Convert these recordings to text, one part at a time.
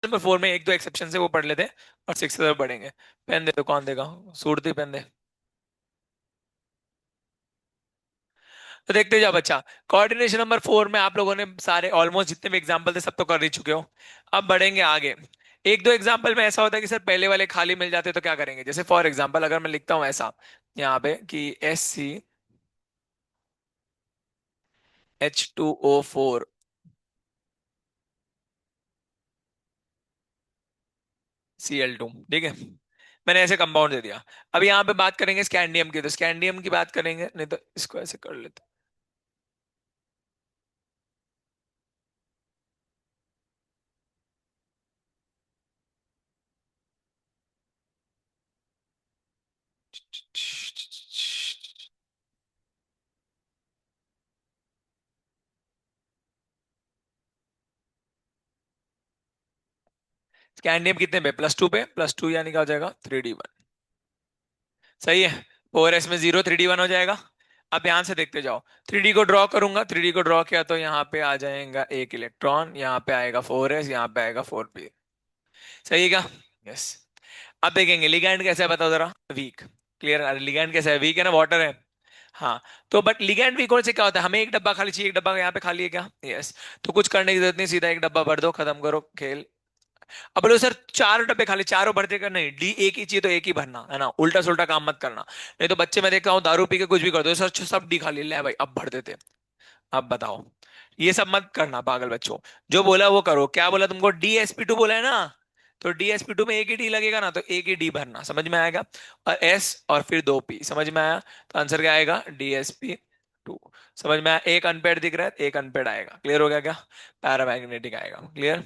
Number 4 में एक दो एक्सेप्शन से वो पढ़ लेते हैं और 6 की तरफ बढ़ेंगे। पेन दे तो कौन देगा? सूट दे, पेन दे। तो देखते जाओ बच्चा। कोऑर्डिनेशन नंबर 4 में आप लोगों ने सारे ऑलमोस्ट जितने भी एग्जांपल थे सब तो कर ही चुके हो। अब बढ़ेंगे आगे। एक दो एग्जांपल में ऐसा होता है कि सर पहले वाले खाली मिल जाते तो क्या करेंगे? जैसे फॉर एग्जांपल अगर मैं लिखता हूं ऐसा यहाँ पे कि SCH2O4 Cl2, ठीक है। मैंने ऐसे कंपाउंड दे दिया। अब यहाँ पे बात करेंगे स्कैंडियम की, तो स्कैंडियम की बात करेंगे, नहीं तो इसको ऐसे कर लेते हैं। स्कैंडियम कितने पे? +2 पे, +2 यानी क्या हो जाएगा? 3D1। सही है। 4s में 0, 3D1 हो जाएगा। अब ध्यान से देखते जाओ। 3D को ड्रॉ करूंगा, 3D को ड्रॉ किया तो यहाँ पे आ जाएगा एक इलेक्ट्रॉन, यहाँ पे आएगा 4s, यहाँ पे आएगा 4p। सही है क्या? यस। अब देखेंगे लिगैंड कैसा है, बताओ जरा। वीक। क्लियर? अरे लिगैंड कैसा है? वीक है ना, वाटर है। हाँ। तो बट लिगैंड वीक होने से क्या होता है? हमें एक डब्बा खाली चाहिए, एक डब्बा यहाँ पे खाली है क्या? यस। तो कुछ करने की जरूरत नहीं, सीधा एक डब्बा भर दो, खत्म करो खेल। अब बोलो सर चार डब्बे खाली, चारों भरते कर? नहीं, डी एक ही चाहिए तो एक ही भरना है ना, उल्टा सुल्टा काम मत करना। नहीं तो बच्चे मैं देखता हूँ दारू पी के कुछ भी कर दो, सर सब डी खाली, ले भाई अब भर देते। अब बताओ। ये सब मत करना पागल बच्चों। जो बोला वो करो। क्या बोला तुमको? DsP2 बोला है ना? तो DsP2 में एक ही डी लगेगा ना, तो एक ही डी भरना, समझ में आएगा? और एस और फिर दो पी, समझ में आया? तो आंसर क्या आएगा? DsP2। समझ में आया? एक अनपेड दिख रहा है, एक अनपेड आएगा। क्लियर हो गया क्या? पैरामैग्नेटिक आएगा। क्लियर?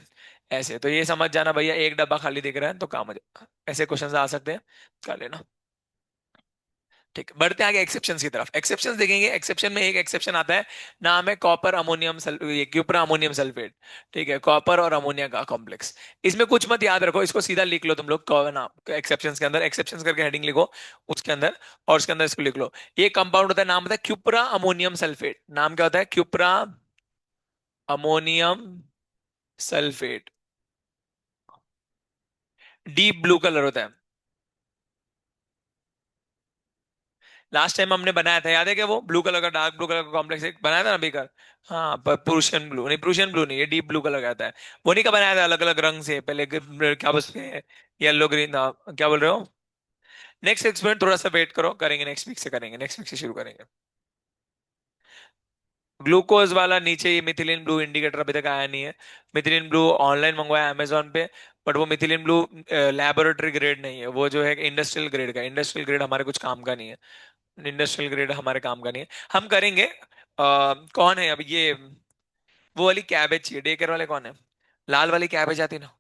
ऐसे तो ये समझ जाना भैया, एक डब्बा खाली दिख रहा है तो काम हो जाएगा। ऐसे क्वेश्चन आ सकते हैं, कर लेना। ठीक है, बढ़ते आगे एक्सेप्शंस की तरफ। एक्सेप्शंस देखेंगे। एक्सेप्शन में एक एक्सेप्शन आता है, नाम है कॉपर अमोनियम ये क्यूपरा अमोनियम सल्फेट। ठीक है, कॉपर और अमोनिया का कॉम्प्लेक्स। इसमें कुछ मत याद रखो, इसको सीधा लिख लो तुम लोग नाम एक्सेप्शंस के अंदर, एक्सेप्शंस करके हेडिंग लिखो उसके अंदर, और उसके अंदर इसको लिख लो। ये कंपाउंड होता है, नाम होता है क्यूपरा अमोनियम सल्फेट। नाम क्या होता है? Cupra ammonium sulphate. Deep blue colour होता है। लास्ट टाइम हमने बनाया था, याद है क्या? वो ब्लू कलर का, डार्क ब्लू कलर का कॉम्प्लेक्स एक बनाया था ना बेकर। हाँ, पर प्रूशियन ब्लू नहीं, प्रूशियन ब्लू नहीं, ये डीप ब्लू कलर का आता है। वो नहीं का बनाया था अलग अलग रंग से पहले क्या बोलते हैं? येलो ग्रीन था। क्या बोल रहे हो? नेक्स्ट एक्सपेरिमेंट थोड़ा सा वेट करो, करेंगे नेक्स्ट वीक से, करेंगे नेक्स्ट वीक से शुरू करेंगे। ग्लूकोज वाला नीचे, ये मिथिलीन ब्लू इंडिकेटर अभी तक आया नहीं है। मिथिलीन ब्लू ऑनलाइन मंगवाया अमेजोन पे। बट वो मिथिलीन ब्लू लैबोरेटरी ग्रेड नहीं है, वो जो है इंडस्ट्रियल ग्रेड का। इंडस्ट्रियल ग्रेड हमारे कुछ काम का नहीं है। इंडस्ट्रियल ग्रेड हमारे काम का नहीं है। हम करेंगे। कौन है अब ये? वो वाली कैबेज चाहिए, डे केयर वाले कौन है? लाल वाली कैबेज आती है ना?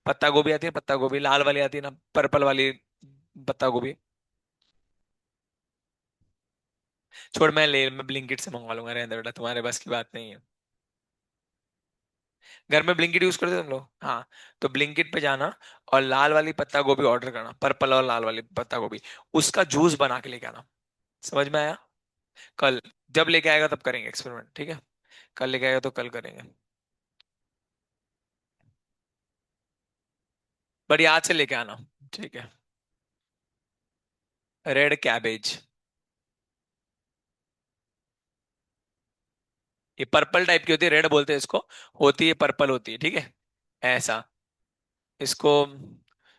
पत्ता गोभी आती है, पत्ता गोभी लाल वाली आती है ना, पर्पल वाली पत्ता गोभी। छोड़, मैं ब्लिंकिट से मंगवा लूंगा, रहने दे बेटा, तुम्हारे बस की बात नहीं है। घर में ब्लिंकिट यूज करते हो तुम लोग? हाँ। तो ब्लिंकिट पे जाना और लाल वाली पत्ता गोभी ऑर्डर करना, पर्पल और लाल वाली पत्ता गोभी। उसका जूस बना के लेके आना। समझ में आया? कल। जब लेके आएगा तब करेंगे एक्सपेरिमेंट, ठीक है? कल लेके आएगा तो कल करेंगे। बट याद से लेके आना। ठीक है। Red cabbage. ये पर्पल टाइप की होती है, रेड बोलते हैं इसको। होती है पर्पल होती है, ठीक है। ऐसा। इसको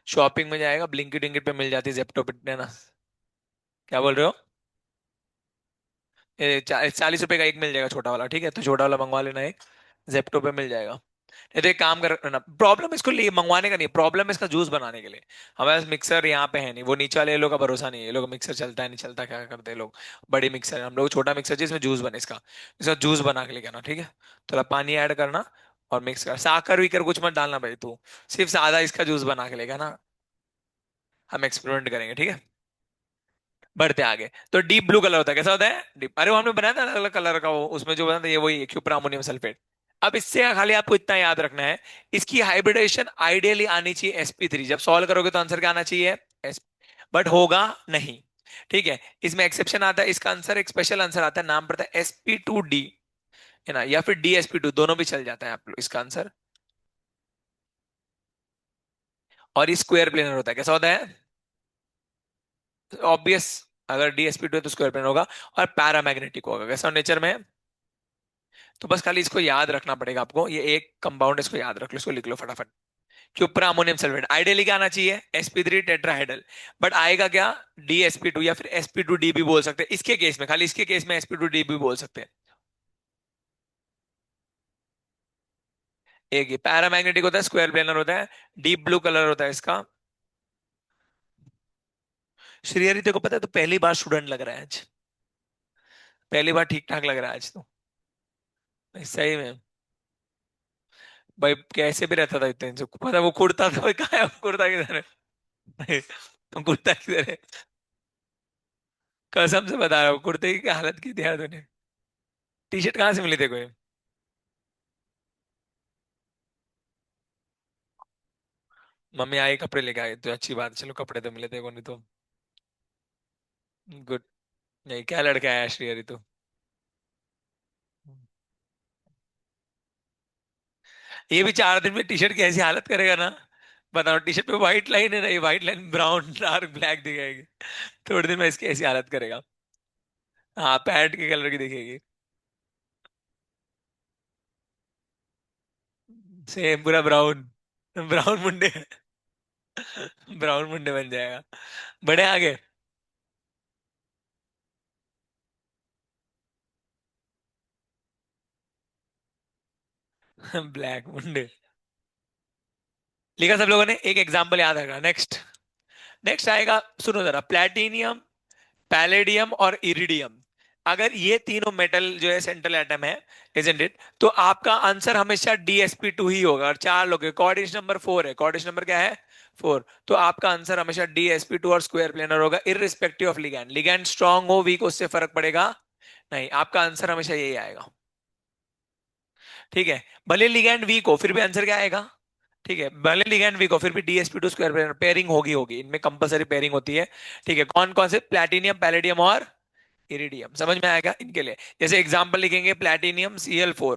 शॉपिंग में जाएगा, ब्लिंकिट विंकिट पे मिल जाती है, जेप्टो पे ना। क्या बोल रहे हो? 40 रुपए का एक मिल जाएगा छोटा वाला, ठीक है, तो छोटा वाला मंगवा लेना एक। जेप्टो पे मिल जाएगा। नहीं तो एक काम करना, प्रॉब्लम इसको लिए मंगवाने का नहीं, प्रॉब्लम इसका जूस बनाने के लिए। हमारे पास मिक्सर यहाँ पे है नहीं, वो नीचे वाले लोग का भरोसा नहीं है, ये लोग मिक्सर चलता है नहीं चलता, क्या करते हैं लोग। बड़ी मिक्सर है, हम लोग छोटा मिक्सर जिसमें जूस बने इसका। इसका जूस बना के लेके आना, ठीक है। थोड़ा पानी ऐड करना और मिक्स कर, साकर वीकर कुछ मत डालना भाई तू। सिर्फ सादा इसका जूस बना के लेके आना। हम एक्सपेरिमेंट करेंगे, ठीक है। बढ़ते आगे। तो डीप ब्लू कलर होता है, कैसा होता है? डीप, अरे वो हमने बनाया था अलग अलग कलर का, वो उसमें जो बना था ये वही क्यूप्रा अमोनियम सल्फेट। अब इससे खाली आपको इतना याद रखना है, इसकी हाइब्रिडेशन आइडियली आनी चाहिए sp3। जब सॉल्व करोगे तो आंसर क्या आना चाहिए? एस। बट होगा नहीं। ठीक है। इसमें एक्सेप्शन आता है, इसका आंसर एक स्पेशल आंसर आता है, नाम पड़ता है sp2d, है ना, या फिर DsP2, दोनों भी चल जाता है आप लोग इसका आंसर। और ये स्क्वायर प्लेनर होता है, कैसा होता है? ऑब्वियस, अगर DsP2 है तो स्क्वायर प्लेनर होगा। और पैरामैग्नेटिक होगा, कैसा नेचर में है? तो बस खाली इसको याद रखना पड़ेगा आपको, ये एक कंपाउंड, इसको याद रख लो, इसको लिख लो फटाफट। क्यूप्रा अमोनियम सल्फेट, आइडियली क्या आना चाहिए? sp3 tetrahedral. बट आएगा क्या? DsP2, या फिर sp2D भी बोल सकते हैं इसके केस में, खाली इसके केस में sp2D भी बोल सकते हैं। एक ये पैरामैग्नेटिक होता है, स्क्वायर प्लेनर होता है, डीप ब्लू कलर होता है इसका। श्रेयरी तेरे को पता है, तो पहली बार स्टूडेंट लग रहा है आज। पहली बार ठीक ठाक लग रहा है आज तो। सही में। भाई कैसे भी रहता था इतने दिन से, पता है वो कुर्ता था, भाई कहाँ है वो कुर्ता, किधर है? भाई, तुम कुर्ता किधर है? कसम से बता रहा हूँ, कुर्ते की क्या हालत की थी यार तूने। टी शर्ट कहाँ से मिली तेरे को ये? मम्मी आई कपड़े लेके आई तो अच्छी बात है, चलो कपड़े तो मिले तेरे को, नहीं तो। गुड। नहीं, क्या लड़का है श्री हरी तो। ये भी 4 दिन में टी शर्ट की ऐसी हालत करेगा ना। बताओ, टी शर्ट पे व्हाइट लाइन है ना, ये white line brown dark black दिखाएगी। थोड़े दिन में इसकी ऐसी हालत करेगा। हाँ, पैंट के कलर की दिखेगी। सेम पूरा ब्राउन। ब्राउन मुंडे। ब्राउन मुंडे बन जाएगा। बड़े आगे। ब्लैक मुंडे। लिखा सब लोगों ने, एक एग्जाम्पल याद रखना। नेक्स्ट। नेक्स्ट आएगा, सुनो जरा, प्लेटिनियम, पैलेडियम और इरिडियम। अगर ये तीनों मेटल जो है सेंट्रल एटम है, इजंट इट, तो आपका आंसर हमेशा DsP2 ही होगा। और चार लोग कोऑर्डिनेशन नंबर 4 है, कोऑर्डिनेशन नंबर क्या है? 4। तो आपका आंसर हमेशा DsP2 और स्क्वायर प्लेनर होगा, irrespective of ligand. Ligand strong हो वीक, उससे फर्क पड़ेगा नहीं, आपका आंसर हमेशा यही आएगा। ठीक है। भले लिगैंड वीक हो, फिर भी आंसर क्या आएगा? ठीक है, भले लिगैंड वीक हो, फिर भी DsP2 स्क्वायर पेयरिंग होगी होगी, इनमें कंपलसरी पेयरिंग होती है। ठीक है, कौन कौन से? प्लैटिनियम, पैलेडियम और इरिडियम। समझ में आएगा इनके लिए? जैसे एग्जांपल लिखेंगे, प्लैटिनियम Cl4,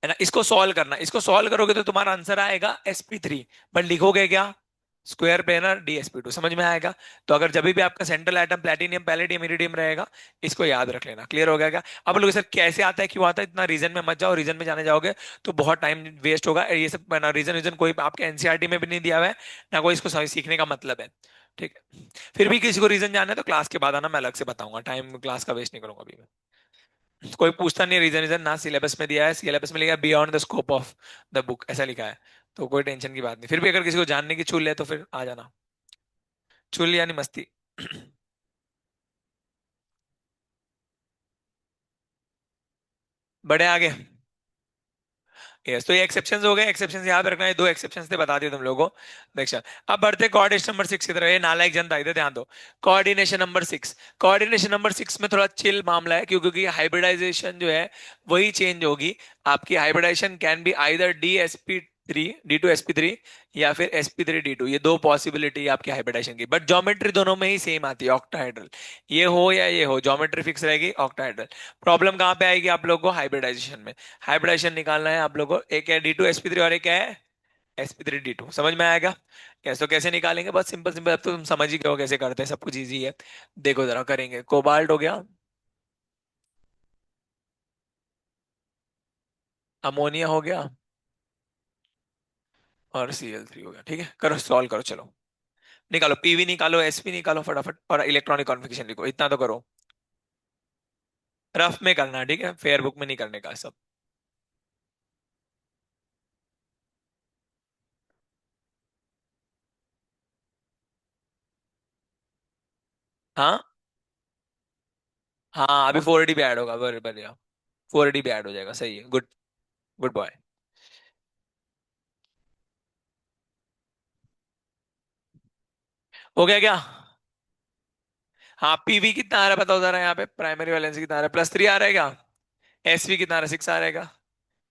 है ना, इसको सॉल्व करना, इसको सॉल्व करोगे तो तुम्हारा आंसर आएगा sp3। बट लिखोगे क्या? Square planar DsP2। समझ में आएगा? तो अगर जब भी आपका central atom platinum palladium iridium रहेगा, इसको याद रख लेना। क्लियर हो गया क्या? अब लोग सर कैसे आता है, क्यों आता है, इतना रीजन में मत जाओ, रीजन में जाने जाओगे तो बहुत टाइम वेस्ट होगा। ये सब ना रीजन, रीजन कोई आपके एनसीईआरटी में भी नहीं दिया हुआ है, ना कोई इसको सीखने का मतलब है। ठीक है। फिर भी किसी को रीजन जानना है तो क्लास के बाद आना, मैं अलग से बताऊंगा, टाइम क्लास का वेस्ट नहीं करूंगा अभी मैं। कोई पूछता नहीं रीजन, रीजन ना सिलेबस में दिया है, सिलेबस में लिखा है beyond the scope of the book, ऐसा लिखा है। तो कोई टेंशन की बात नहीं, फिर भी अगर किसी को जानने की चुल है तो फिर आ जाना। चुल यानी मस्ती। बड़े आगे। यस, तो ये एक्सेप्शंस हो गए, एक्सेप्शंस याद रखना है, दो एक्सेप्शंस थे, बता दिए तुम लोगों को। नेक्स्ट। अब बढ़ते कोऑर्डिनेशन नंबर 6 की तरफ। ये नालायक जनता, इधर ध्यान दो। Coordination number 6। कोऑर्डिनेशन नंबर 6 में थोड़ा चिल मामला है, क्योंकि हाइब्रिडाइजेशन जो है वही चेंज होगी। आपकी hybridisation can be either DsP3, D2sp3, या फिर sp3D2। ये दो पॉसिबिलिटी है आपकी हाइब्रिडाइजेशन की, बट ज्योमेट्री दोनों में ही सेम आती है, ऑक्टाहेड्रल। ये हो या ये हो, ज्योमेट्री फिक्स रहेगी, ऑक्टाहेड्रल। प्रॉब्लम कहाँ पे आएगी आप लोगों को? हाइब्रिडाइजेशन में। हाइब्रिडाइजेशन निकालना है आप लोगों को, एक है D2sp3 और एक है sp3D2। समझ में आएगा? कैसे तो कैसे निकालेंगे, बहुत सिंपल सिंपल, अब तो तुम समझ ही गए हो कैसे करते हैं, सब कुछ इजी है। देखो जरा करेंगे, कोबाल्ट हो गया, अमोनिया हो गया, और Cl3 हो गया। ठीक है, करो सॉल्व करो, चलो। निकालो पीवी, निकालो sp निकालो फटाफट, और इलेक्ट्रॉनिक कॉन्फ़िगरेशन लिखो, इतना तो करो। रफ में करना, ठीक है, फेयर बुक में नहीं करने का सब। हाँ। हाँ, अभी 4D भी ऐड होगा, बढ़िया। 4D भी ऐड हो जाएगा, सही है, गुड। Good boy. हो गया क्या? हाँ, पीवी कितना आ रहा है बताओ जरा, यहाँ पे प्राइमरी वैलेंसी कितना आ रहा है? +3 आ रहेगा। एसवी कितना आ रहा है? 6 आ रहेगा।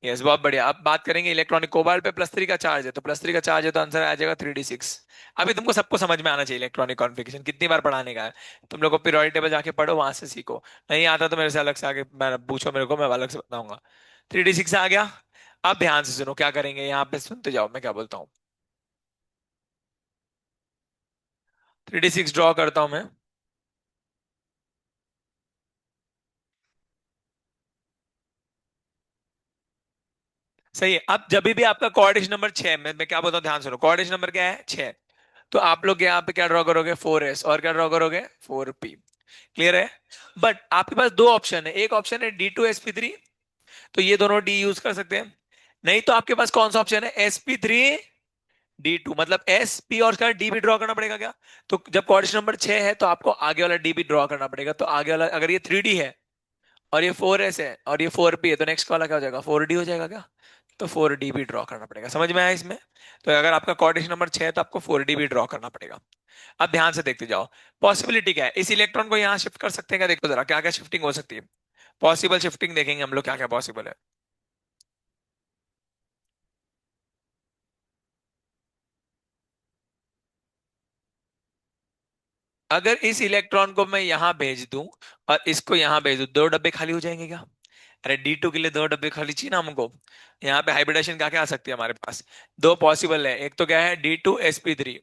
यस, बहुत बढ़िया। अब बात करेंगे इलेक्ट्रॉनिक, कोबाल्ट पे +3 का चार्ज है, तो +3 का चार्ज है तो आंसर आ जाएगा 3D6। अभी तुमको सबको समझ में आना चाहिए इलेक्ट्रॉनिक कॉन्फ़िगरेशन, कितनी बार पढ़ाने का है। तुम लोग को पीरियोडिक टेबल जाके पढ़ो, वहां से सीखो। नहीं आता तो मेरे से अलग से आके पूछो मेरे को, मैं अलग से बताऊंगा। 3D6 आ गया। अब ध्यान से सुनो क्या करेंगे, यहाँ पे सुनते जाओ मैं क्या बोलता हूँ। 3d6 ड्रॉ करता हूं मैं। सही है। अब जब भी आपका कोऑर्डिनेशन नंबर 6, मैं क्या बोलता हूँ ध्यान सुनो, कोऑर्डिनेशन नंबर क्या है 6, तो आप लोग यहाँ पे क्या ड्रॉ करोगे 4s, और क्या ड्रॉ करोगे 4p। क्लियर है। बट आपके पास दो ऑप्शन है, एक ऑप्शन है D2sp3, तो ये दोनों डी यूज कर सकते हैं। नहीं तो आपके पास कौन सा ऑप्शन है sp3d2, मतलब एस पी और उसका डी भी ड्रॉ करना पड़ेगा क्या। तो जब कोऑर्डिनेशन नंबर 6 है तो आपको आगे वाला डी भी ड्रॉ करना पड़ेगा, तो आगे वाला अगर ये 3d है और ये 4s है और ये 4p है, तो नेक्स्ट वाला क्या हो जाएगा 4d हो जाएगा क्या। तो 4d भी ड्रॉ करना पड़ेगा, समझ में आया इसमें। तो अगर आपका कोऑर्डिनेशन नंबर 6 है तो आपको 4d भी ड्रॉ करना पड़ेगा। अब ध्यान से देखते जाओ, पॉसिबिलिटी क्या है, इस इलेक्ट्रॉन को यहाँ शिफ्ट कर सकते हैं क्या, देखो जरा क्या क्या शिफ्टिंग हो सकती है। पॉसिबल शिफ्टिंग देखेंगे हम लोग क्या क्या पॉसिबल है। अगर इस इलेक्ट्रॉन को मैं यहां भेज दूं और इसको यहां भेज दूं, दो डब्बे खाली हो जाएंगे क्या। अरे D2 के लिए दो डब्बे खाली चाहिए ना हमको। यहाँ पे हाइब्रिडेशन क्या क्या आ सकती है हमारे पास। दो पॉसिबल है, एक तो क्या है D2sp3,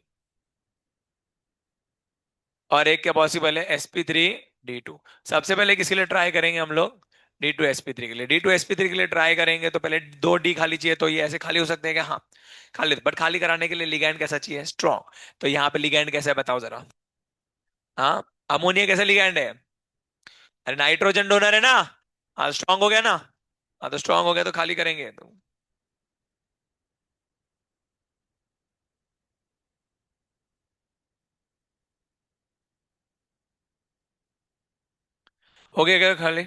और एक क्या पॉसिबल है sp3d2। सबसे पहले किसके लिए ट्राई करेंगे हम लोग, D2sp3 के लिए। D2sp3 के लिए ट्राई करेंगे तो पहले दो डी खाली चाहिए, तो ये ऐसे खाली हो सकते हैं क्या, हाँ खाली। बट खाली कराने के लिए लिगैंड कैसा चाहिए, स्ट्रॉन्ग। तो यहाँ पे लिगैंड कैसा है बताओ जरा। हाँ, अमोनिया कैसा लिगैंड है। अरे नाइट्रोजन डोनर है ना। हाँ स्ट्रांग हो गया ना। हाँ तो स्ट्रांग हो गया तो खाली करेंगे तो हो गया क्या खाली।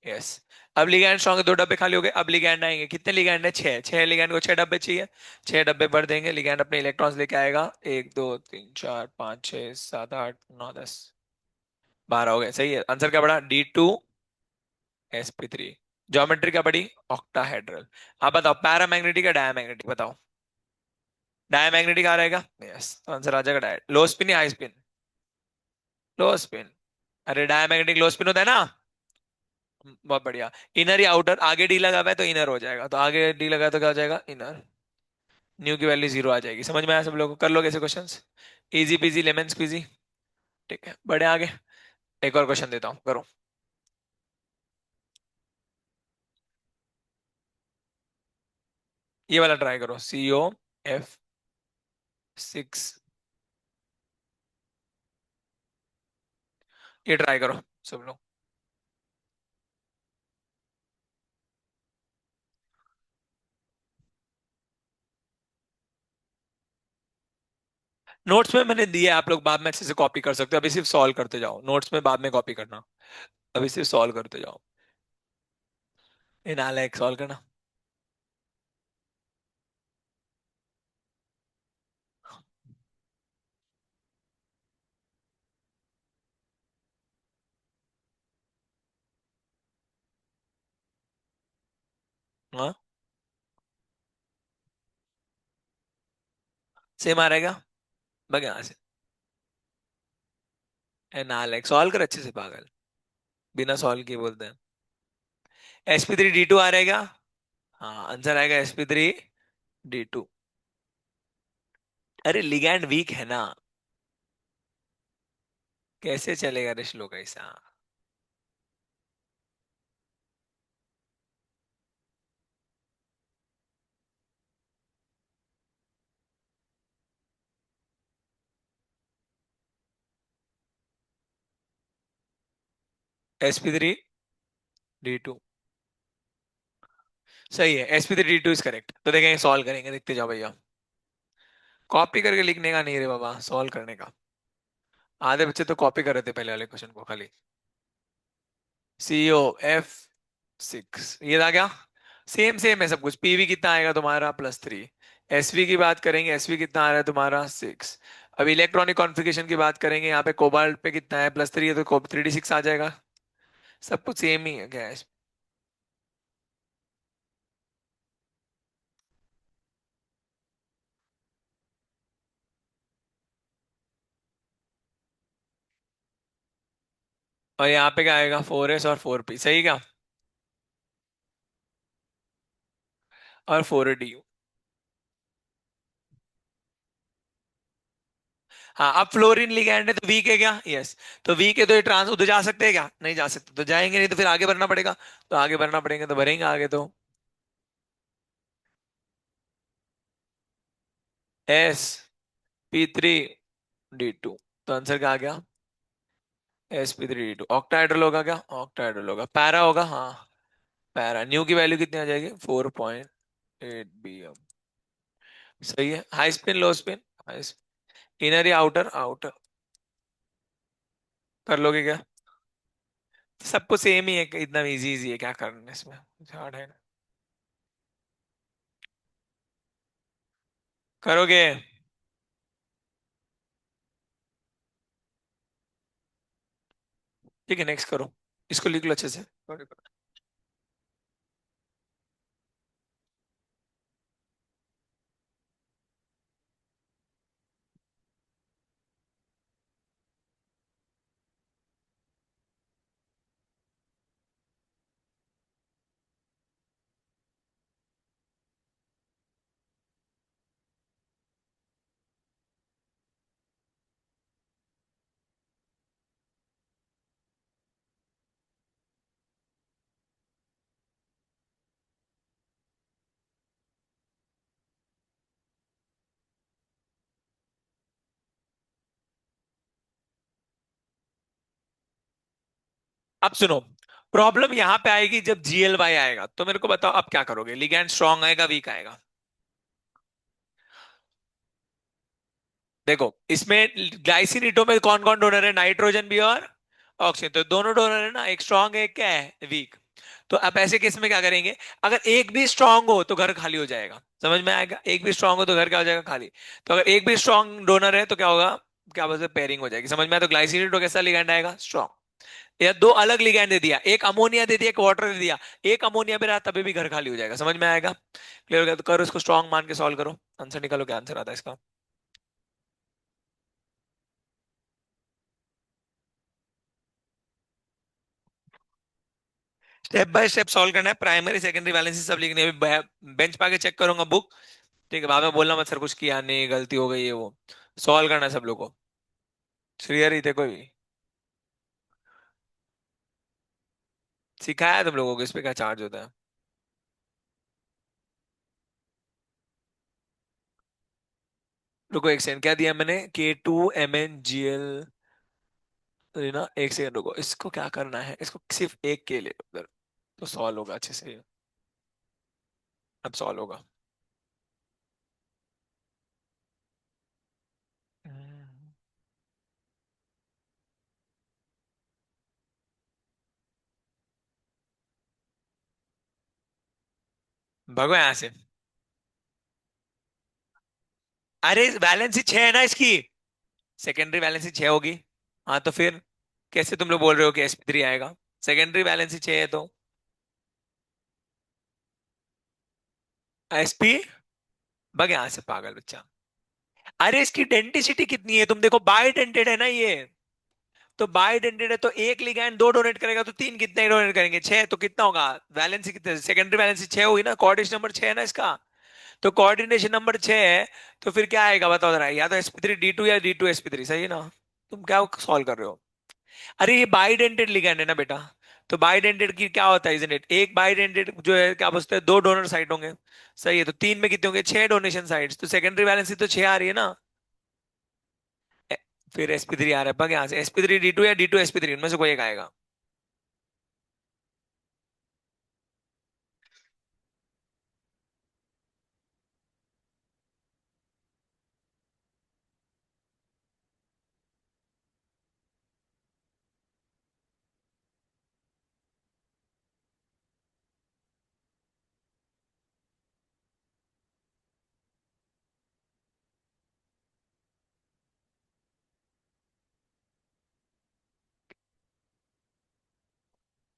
यस। अब लिगैंड स्ट्रांग है, दो डब्बे खाली हो गए, अब लिगैंड आएंगे, कितने लिगैंड है, छह, छह लिगैंड को छह डब्बे चाहिए। छह डब्बे भर देंगे, लिगैंड अपने इलेक्ट्रॉन्स लेके आएगा, 1 2 3 4 5 6 7 8 9 10, 12 हो गए। सही है, आंसर क्या पड़ा, D2sp3। ज्योमेट्री क्या पड़ी, ऑक्टाहेड्रल। आप बताओ पैरामैग्नेटिक या डायमैग्नेटिक बताओ। डायमैग्नेटिक आ रहेगा, यस तो आंसर आ जाएगा डाय। लो स्पिन या हाई स्पिन, लो स्पिन। अरे डायमैग्नेटिक लो स्पिन होता है ना। बहुत बढ़िया। इनर या आउटर, आगे डी लगा हुआ है तो इनर हो जाएगा, तो आगे डी लगा है तो क्या हो जाएगा इनर। न्यू की वैल्यू जीरो आ जाएगी, समझ में आया सब लोगों को, कर लो कैसे questions. Easy peasy lemon squeezy. ठीक है बड़े आगे। एक और क्वेश्चन देता हूँ, करो। ये वाला ट्राई करो, CO F6। ये ट्राई करो सब लोग। नोट्स में मैंने दिया है, आप लोग बाद में अच्छे से कॉपी कर सकते हो, अभी सिर्फ सॉल्व करते जाओ, नोट्स में बाद में कॉपी करना। अभी सिर्फ सॉल्व करते जाओ। इन आला एक सॉल्व करना। हाँ, सेम आ रहेगा। बग यहाँ से। इन आला एक सॉल्व कर अच्छे से पागल, बिना सॉल्व किए बोलते हैं। sp3d2 आ रहेगा। हाँ आंसर आएगा sp3d2। अरे लिगैंड वीक है ना, कैसे चलेगा रिश्लो का ऐसा। sp3d2। सही है, sp3d2 इज करेक्ट। तो देखेंगे, सॉल्व करेंगे, देखते जाओ भैया। कॉपी करके लिखने का नहीं रे बाबा, सॉल्व करने का। आधे बच्चे तो कॉपी कर रहे थे पहले वाले क्वेश्चन को खाली। CO F6 ये था क्या। सेम सेम है सब कुछ। पीवी कितना आएगा तुम्हारा +3। एसवी की बात करेंगे, एसवी कितना आ रहा है तुम्हारा 6। अब इलेक्ट्रॉनिक कॉन्फ़िगरेशन की बात करेंगे, यहाँ पे कोबाल्ट पे कितना है +3 है, तो 3d6 आ जाएगा। सब कुछ सेम ही है क्या। और यहाँ पे क्या आएगा 4s और 4p, सही क्या। और 4d। हाँ, अब फ्लोरीन लिगैंड है तो वीक है क्या? यस। तो वीक है तो ये ट्रांस उधर जा सकते हैं क्या? नहीं जा सकते, तो जाएंगे नहीं तो फिर आगे बढ़ना पड़ेगा। तो आगे बढ़ना पड़ेगा तो भरेंगे आगे तो। Sp3d2। तो आंसर क्या आ गया? Sp3d2 ऑक्टाहाइड्रल होगा क्या? ऑक्टाहाइड्रल होगा। पैरा होगा हाँ। पैरा न्यू की वैल्यू कितनी आ जाएगी? 4.8 BM। सही है। हाई स्पिन लो स्पिन? हाई। इनर या आउटर? आउटर। कर लोगे क्या? सबको सेम ही है, इतना इजी इजी है, क्या करना है इसमें? हार्ड है ना। करोगे? ठीक है, नेक्स्ट करो। इसको लिख लो अच्छे से। अब सुनो, प्रॉब्लम यहां पे आएगी जब GLY आएगा, तो मेरे को बताओ अब क्या करोगे? लिगैंड स्ट्रांग आएगा वीक आएगा? देखो इसमें ग्लाइसिनिटो में कौन कौन डोनर है? नाइट्रोजन भी और ऑक्सीजन, तो दोनों डोनर है ना, एक स्ट्रांग है एक क्या है, वीक। तो अब ऐसे केस में क्या करेंगे? अगर एक भी स्ट्रांग हो तो घर खाली हो जाएगा, समझ में आएगा? एक भी स्ट्रांग हो तो घर क्या हो जाएगा? खाली। तो अगर एक भी स्ट्रांग डोनर है तो क्या होगा? क्या बोलते हैं, पेयरिंग हो जाएगी, समझ में आया? तो ग्लाइसिनिटो कैसा लिगैंड आएगा? स्ट्रांग। या दो अलग लिगैंड दे दिया, एक अमोनिया दे दिया एक वाटर दे दिया, एक अमोनिया में रहा तभी भी घर खाली हो जाएगा, समझ में आएगा? क्लियर हो गया? तो करो इसको स्ट्रांग मान के सॉल्व करो, आंसर निकालो, क्या आंसर आता है इसका? स्टेप बाय स्टेप सॉल्व करना है, प्राइमरी सेकेंडरी वैलेंसी सब लिखनी है। अभी बेंच पे आके चेक करूंगा बुक। ठीक है, बाद में बोलना मत सर कुछ किया नहीं, गलती हो गई है वो। सॉल्व करना है सब लोगों को। श्रेयर ही थे कोई भी? सिखाया है तुम लोगों को इस पे क्या चार्ज होता है? रुको एक सेकंड, क्या दिया मैंने? K2MnGl। ना एक सेकंड रुको, इसको क्या करना है, इसको सिर्फ एक के लिए उधर। तो सॉल्व होगा अच्छे से। अब सॉल्व होगा। हम्म, भगो यहाँ से। अरे वैलेंसी 6 है ना इसकी। सेकेंडरी वैलेंसी 6 होगी। हाँ तो फिर कैसे तुम लोग बोल रहे हो कि Sp3 आएगा? सेकेंडरी वैलेंसी 6 है तो। SP। भग यहाँ से पागल बच्चा। अरे इसकी डेंसिटी कितनी है तुम देखो, बाई डेंटेड है ना ये। तो बाई डेंटेड है तो एक लिगैंड दो डोनेट करेगा तो तीन कितने डोनेट करेंगे? छह, तो कितना होगा? वैलेंसी कितने? सेकेंडरी वैलेंसी 6 होगी ना, कोऑर्डिनेशन नंबर 6 है ना इसका। तो कोऑर्डिनेशन नंबर 6 है। तो फिर क्या आएगा बताओ जरा, या तो Sp3D2 या D2Sp3, सही है ना? तुम क्या सॉल्व कर रहे हो? अरे ये बाइडेंटेड लिगैंड है ना बेटा। तो बाइडेंटेड की क्या होता है, इजंट इट? एक बाइडेंटेड जो है क्या बोलते हैं, दो डोनर साइट होंगे। सही है, तो तीन में कितने होंगे? 6 डोनेशन साइट्स, तो सेकेंडरी वैलेंसी तो 6 आ रही है ना। ए- फिर Sp3 आ रहा है, पग यहाँ से Sp3D2 या D2Sp3 उनमें से कोई एक आएगा।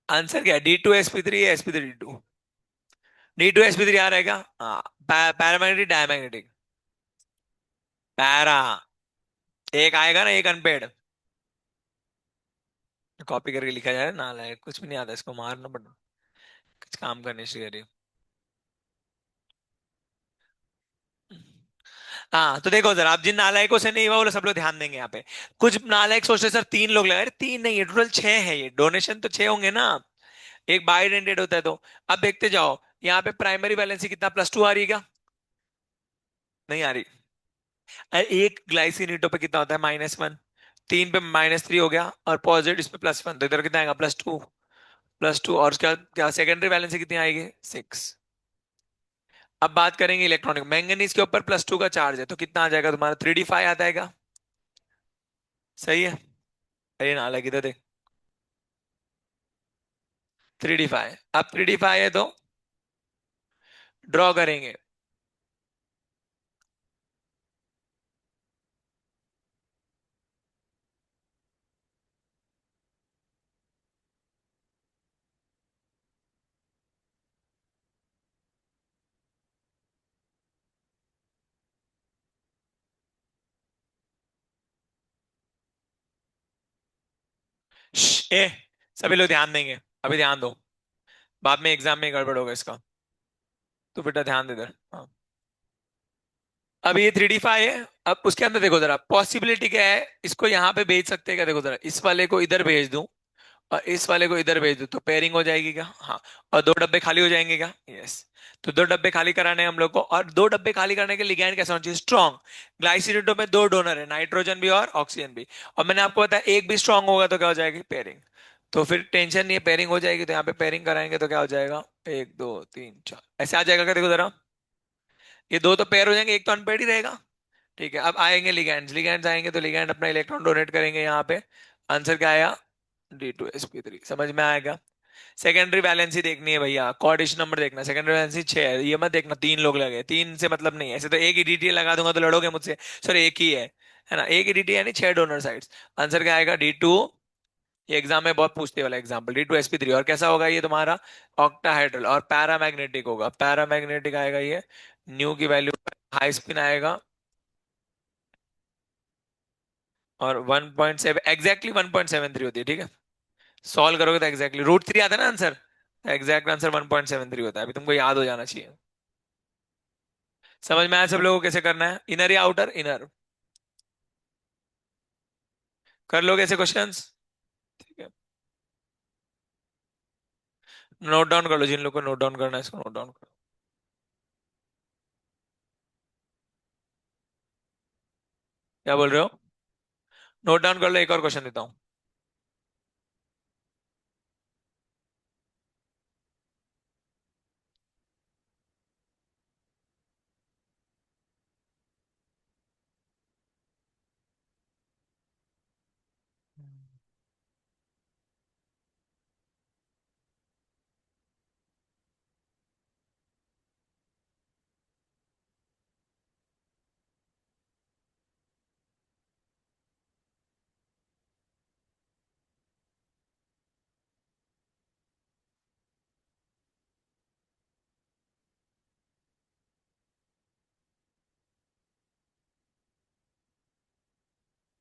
आंसर क्या है? D2Sp3 या Sp3D2? D2Sp3 आ रहा है क्या? हाँ। Paramagnetic diamagnetic? पैरा। एक आएगा ना, एक अनपेड। कॉपी करके लिखा जाए ना, लायक कुछ भी नहीं आता इसको, मारना पड़ना। कुछ काम करने से। हाँ तो देखो जरा, आप जिन नालायकों से नहीं हुआ वो लोग सब लोग ध्यान देंगे यहाँ पे। कुछ नालायक सोच रहे सर तीन लोग लगा, अरे तीन नहीं है, टोटल छह है, ये डोनेशन तो छह होंगे ना। एक बाय डेंटेड होता है तो। अब देखते जाओ, यहाँ पे प्राइमरी बैलेंस कितना, +2 आ रही है क्या? नहीं आ रही। एक ग्लाइसिन पे कितना होता है, -1। तीन पे -3 हो गया, और पॉजिटिव इस पे +1, तो इधर कितना आएगा, +2। +2, और उसका क्या सेकेंडरी बैलेंस कितनी आएगी, 6। अब बात करेंगे इलेक्ट्रॉनिक, मैंगनीज के ऊपर +2 का चार्ज है, तो कितना आ जाएगा तुम्हारा, 3d5 आता है। सही है। अरे ना लगी तो देख, 3d5। अब 3d5 है तो ड्रॉ करेंगे। ए, सभी लोग ध्यान देंगे, अभी ध्यान दो, बाद में एग्जाम में गड़बड़ होगा इसका। तो बेटा ध्यान दे इधर, हाँ। अब ये 3d5 है। अब उसके अंदर देखो जरा, पॉसिबिलिटी क्या है, इसको यहाँ पे भेज सकते हैं क्या, देखो जरा, इस वाले को इधर भेज दूं और इस वाले को इधर भेज दूं, तो पेयरिंग हो जाएगी क्या, हाँ। और दो डब्बे खाली हो जाएंगे क्या, यस। तो दो डब्बे खाली कराने हैं हम लोग को, और दो डब्बे खाली करने के लिगैंड कैसा होना चाहिए, स्ट्रॉन्ग। ग्लाइसिन में दो डोनर है, नाइट्रोजन भी और ऑक्सीजन भी। और मैंने आपको बताया एक भी स्ट्रांग होगा तो क्या हो जाएगी, पेयरिंग। तो फिर टेंशन नहीं है, पेयरिंग हो जाएगी, तो यहाँ पे पेयरिंग कराएंगे तो क्या हो जाएगा, 1 2 3 4 ऐसे आ जाएगा क्या, देखो जरा। ये दो तो पेयर हो जाएंगे, एक तो अनपेयर ही रहेगा। ठीक है, अब आएंगे लिगैंड्स, लिगैंड्स आएंगे तो लिगैंड अपना इलेक्ट्रॉन डोनेट करेंगे यहाँ पे। आंसर क्या आया, D2sp3, समझ में आएगा। सेकेंडरी वैलेंसी देखनी है भैया, कोऑर्डिनेशन नंबर देखना, सेकेंडरी वैलेंसी 6 है, ये मत देखना तीन लोग लगे, तीन से मतलब नहीं है, ऐसे तो एक ही DT लगा दूंगा तो लड़ोगे मुझसे। सर एक ही है ना, एक ही DT यानी 6 डोनर साइड्स। आंसर क्या आएगा, D2। ये एग्जाम में बहुत पूछते वाला एग्जाम्पल, D2sp3, और कैसा होगा ये तुम्हारा, ऑक्टाहाइड्रल, और पैरामैग्नेटिक होगा, पैरामैग्नेटिक आएगा ये। न्यू की वैल्यू हाई स्पिन आएगा, और 1.7, एग्जैक्टली 1.73 होती है, ठीक है। सॉल्व करोगे तो एग्जैक्टली √3 आता है ना आंसर। एग्जैक्ट आंसर 1.73 होता है, अभी तुमको याद हो जाना चाहिए। समझ में आया सब लोगों को कैसे करना है, इनर या आउटर, इनर। कर लोगे ऐसे क्वेश्चंस, ठीक है। नोट डाउन कर लो, जिन लोग को नोट डाउन करना है इसको नोट डाउन करो। क्या बोल रहे हो, नोट डाउन कर लो, एक और क्वेश्चन देता हूँ।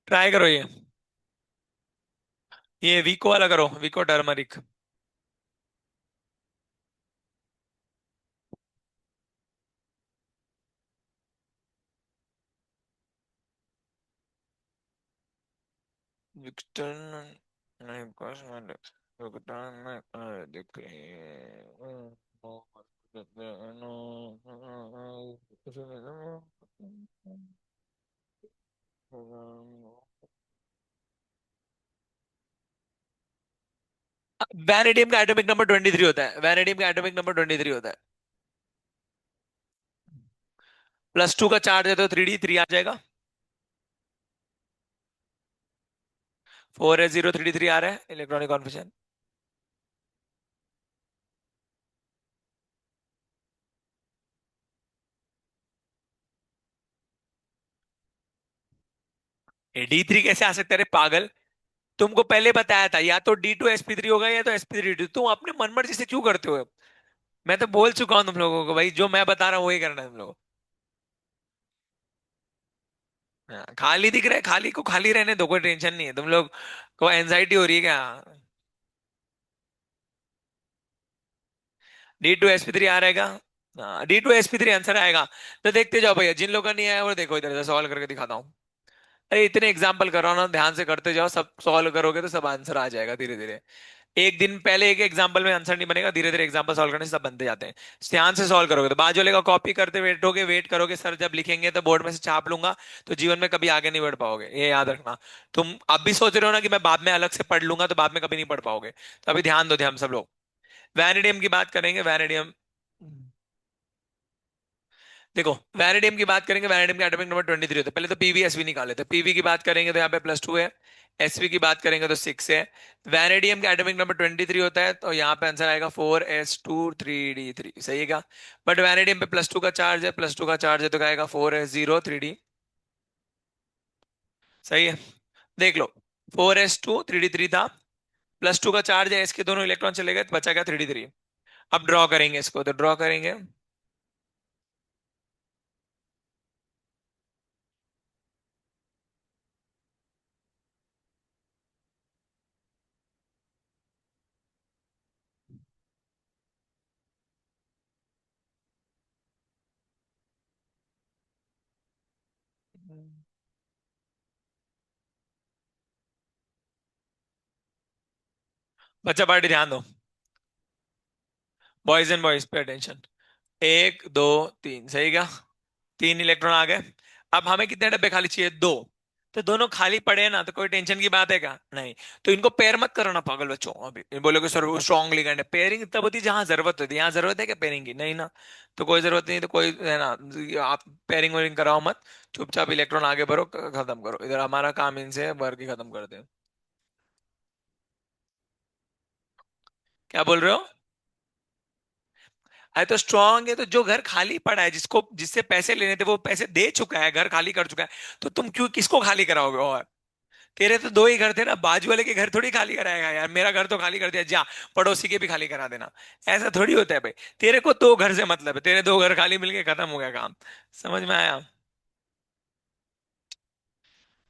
ट्राई करो ये वीको वाला करो, वीको टर्मरिक। विक्टर, नहीं कॉस्मेटिक्स, भुगतान में दिख रही है। वैनेडियम का एटॉमिक नंबर 23 होता है, वैनेडियम का एटॉमिक नंबर 23 होता है। +2 का चार्ज है तो 3D3 आ जाएगा। 4s0 3D3 आ रहा है इलेक्ट्रॉनिक कॉन्फिगरेशन। D3 कैसे आ सकता है, अरे पागल। तुमको पहले बताया था, या तो D2sp3 होगा या तो sp3 तुम अपने मनमर्जी से क्यों करते हो। मैं तो बोल चुका हूं तुम लोगों को भाई, जो मैं बता रहा हूँ वही करना है तुम लोगों को। हाँ, खाली दिख रहा है, खाली को खाली रहने दो, कोई टेंशन नहीं है, तुम लोग को एंजाइटी हो रही है क्या। D2sp3 आ रहेगा, D2SP3 आंसर आएगा। तो देखते जाओ भैया, जिन लोगों का नहीं आया वो देखो, इधर से सॉल्व करके दिखाता हूँ। अरे इतने एग्जाम्पल कर रहा हूँ ना, ध्यान से करते जाओ, सब सॉल्व करोगे तो सब आंसर आ जाएगा धीरे धीरे। एक दिन पहले एक एग्जाम्पल में आंसर नहीं बनेगा, धीरे धीरे एग्जाम्पल सॉल्व करने से सब बनते जाते हैं। ध्यान से सॉल्व करोगे तो बाजू वाले का कॉपी करते बैठोगे, वेट करोगे सर जब लिखेंगे तो बोर्ड में से छाप लूंगा, तो जीवन में कभी आगे नहीं बढ़ पाओगे, ये याद रखना। तुम अब भी सोच रहे हो ना कि मैं बाद में अलग से पढ़ लूंगा, तो बाद में कभी नहीं पढ़ पाओगे। तो अभी ध्यान दो, ध्यान सब लोग। वैनिडियम की बात करेंगे, वैनिडियम। देखो वैनिडियम की बात करेंगे, वैनिडियम का एटॉमिक नंबर 23 होता है। पहले तो पीवी एसवी निकाले थे, पीवी की बात करेंगे तो यहाँ पे +2 है, एसवी की बात करेंगे तो 6 है। वैनिडियम का एटॉमिक नंबर 23 होता है, तो यहाँ पे आंसर आएगा 4s2 3d3, सही है क्या? बट वैनिडियम पे +2 का चार्ज है, +2 का चार्ज है तो क्या आएगा 4s0 3d। सही है, देख लो। 4s2 3d3 था, +2 का चार्ज है, इसके दोनों इलेक्ट्रॉन चले गए तो बचा गया 3d3। अब ड्रॉ करेंगे इसको, तो ड्रॉ करेंगे। बच्चा पार्टी ध्यान दो, boys and boys pay attention. 1 2 3, सही क्या? 3 इलेक्ट्रॉन आ गए। अब हमें कितने डब्बे खाली चाहिए? 2। तो दोनों खाली पड़े हैं ना, तो कोई टेंशन की बात है क्या? नहीं। तो इनको पेयर मत करो ना पागल बच्चों। अभी बोलोगे सर वो स्ट्रॉन्ग लिगेंड है, पेयरिंग तब होती है जहां जरूरत होती है, यहाँ जरूरत है क्या पेयरिंग की? नहीं ना। तो कोई जरूरत नहीं, तो कोई है ना, आप पेयरिंग वेयरिंग कराओ मत। चुपचाप इलेक्ट्रॉन आगे भरो, खत्म करो, इधर हमारा काम इनसे भर के खत्म करते हैं। क्या बोल रहे हो? अरे तो स्ट्रांग है तो जो घर खाली पड़ा है, जिसको जिससे पैसे लेने थे वो पैसे दे चुका है, घर खाली कर चुका है। तो तुम क्यों किसको खाली कराओगे? और तेरे तो 2 ही घर थे ना, बाजू वाले के घर थोड़ी खाली कराएगा यार, मेरा घर तो खाली कर दिया जा, पड़ोसी के भी खाली करा देना। ऐसा थोड़ी होता है भाई। तेरे को 2 घर से मतलब है, तेरे 2 घर खाली मिलके खत्म हो गया काम। समझ में आया?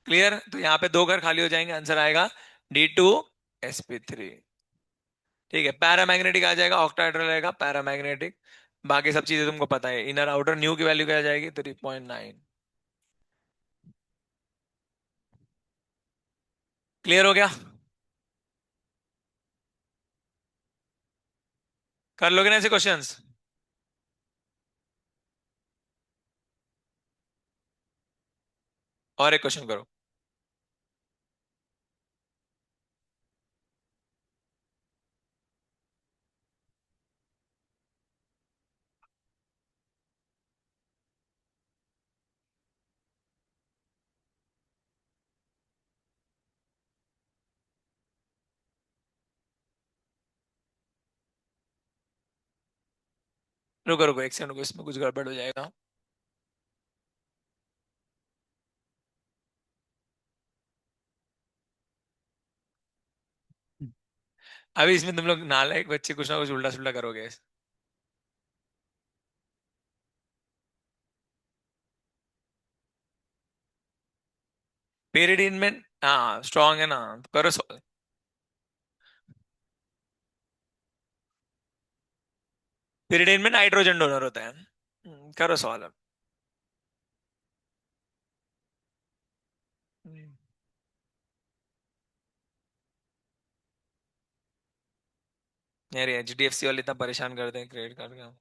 क्लियर? तो यहाँ पे 2 घर खाली हो जाएंगे, आंसर आएगा D2sp3। ठीक है, पैरामैग्नेटिक आ जाएगा, ऑक्टाहेड्रल रहेगा पैरामैग्नेटिक। बाकी सब चीजें तुमको पता है, इनर आउटर न्यू की वैल्यू क्या आ जाएगी? 3.9। क्लियर हो गया? कर लोगे ना ऐसे क्वेश्चंस? और एक क्वेश्चन करो। रुको रुको, एक सेकंड रुको, इसमें कुछ गड़बड़ हो जाएगा। अभी इसमें तुम लोग नालायक बच्चे कुछ ना कुछ उल्टा सुल्टा करोगे। पेरिडिन में, हाँ स्ट्रांग है ना, करो सॉल्व। पेरिडिन में नाइट्रोजन डोनर होता है। करो सॉल्व। यार HDFC वाले इतना परेशान करते हैं क्रेडिट कार्ड का।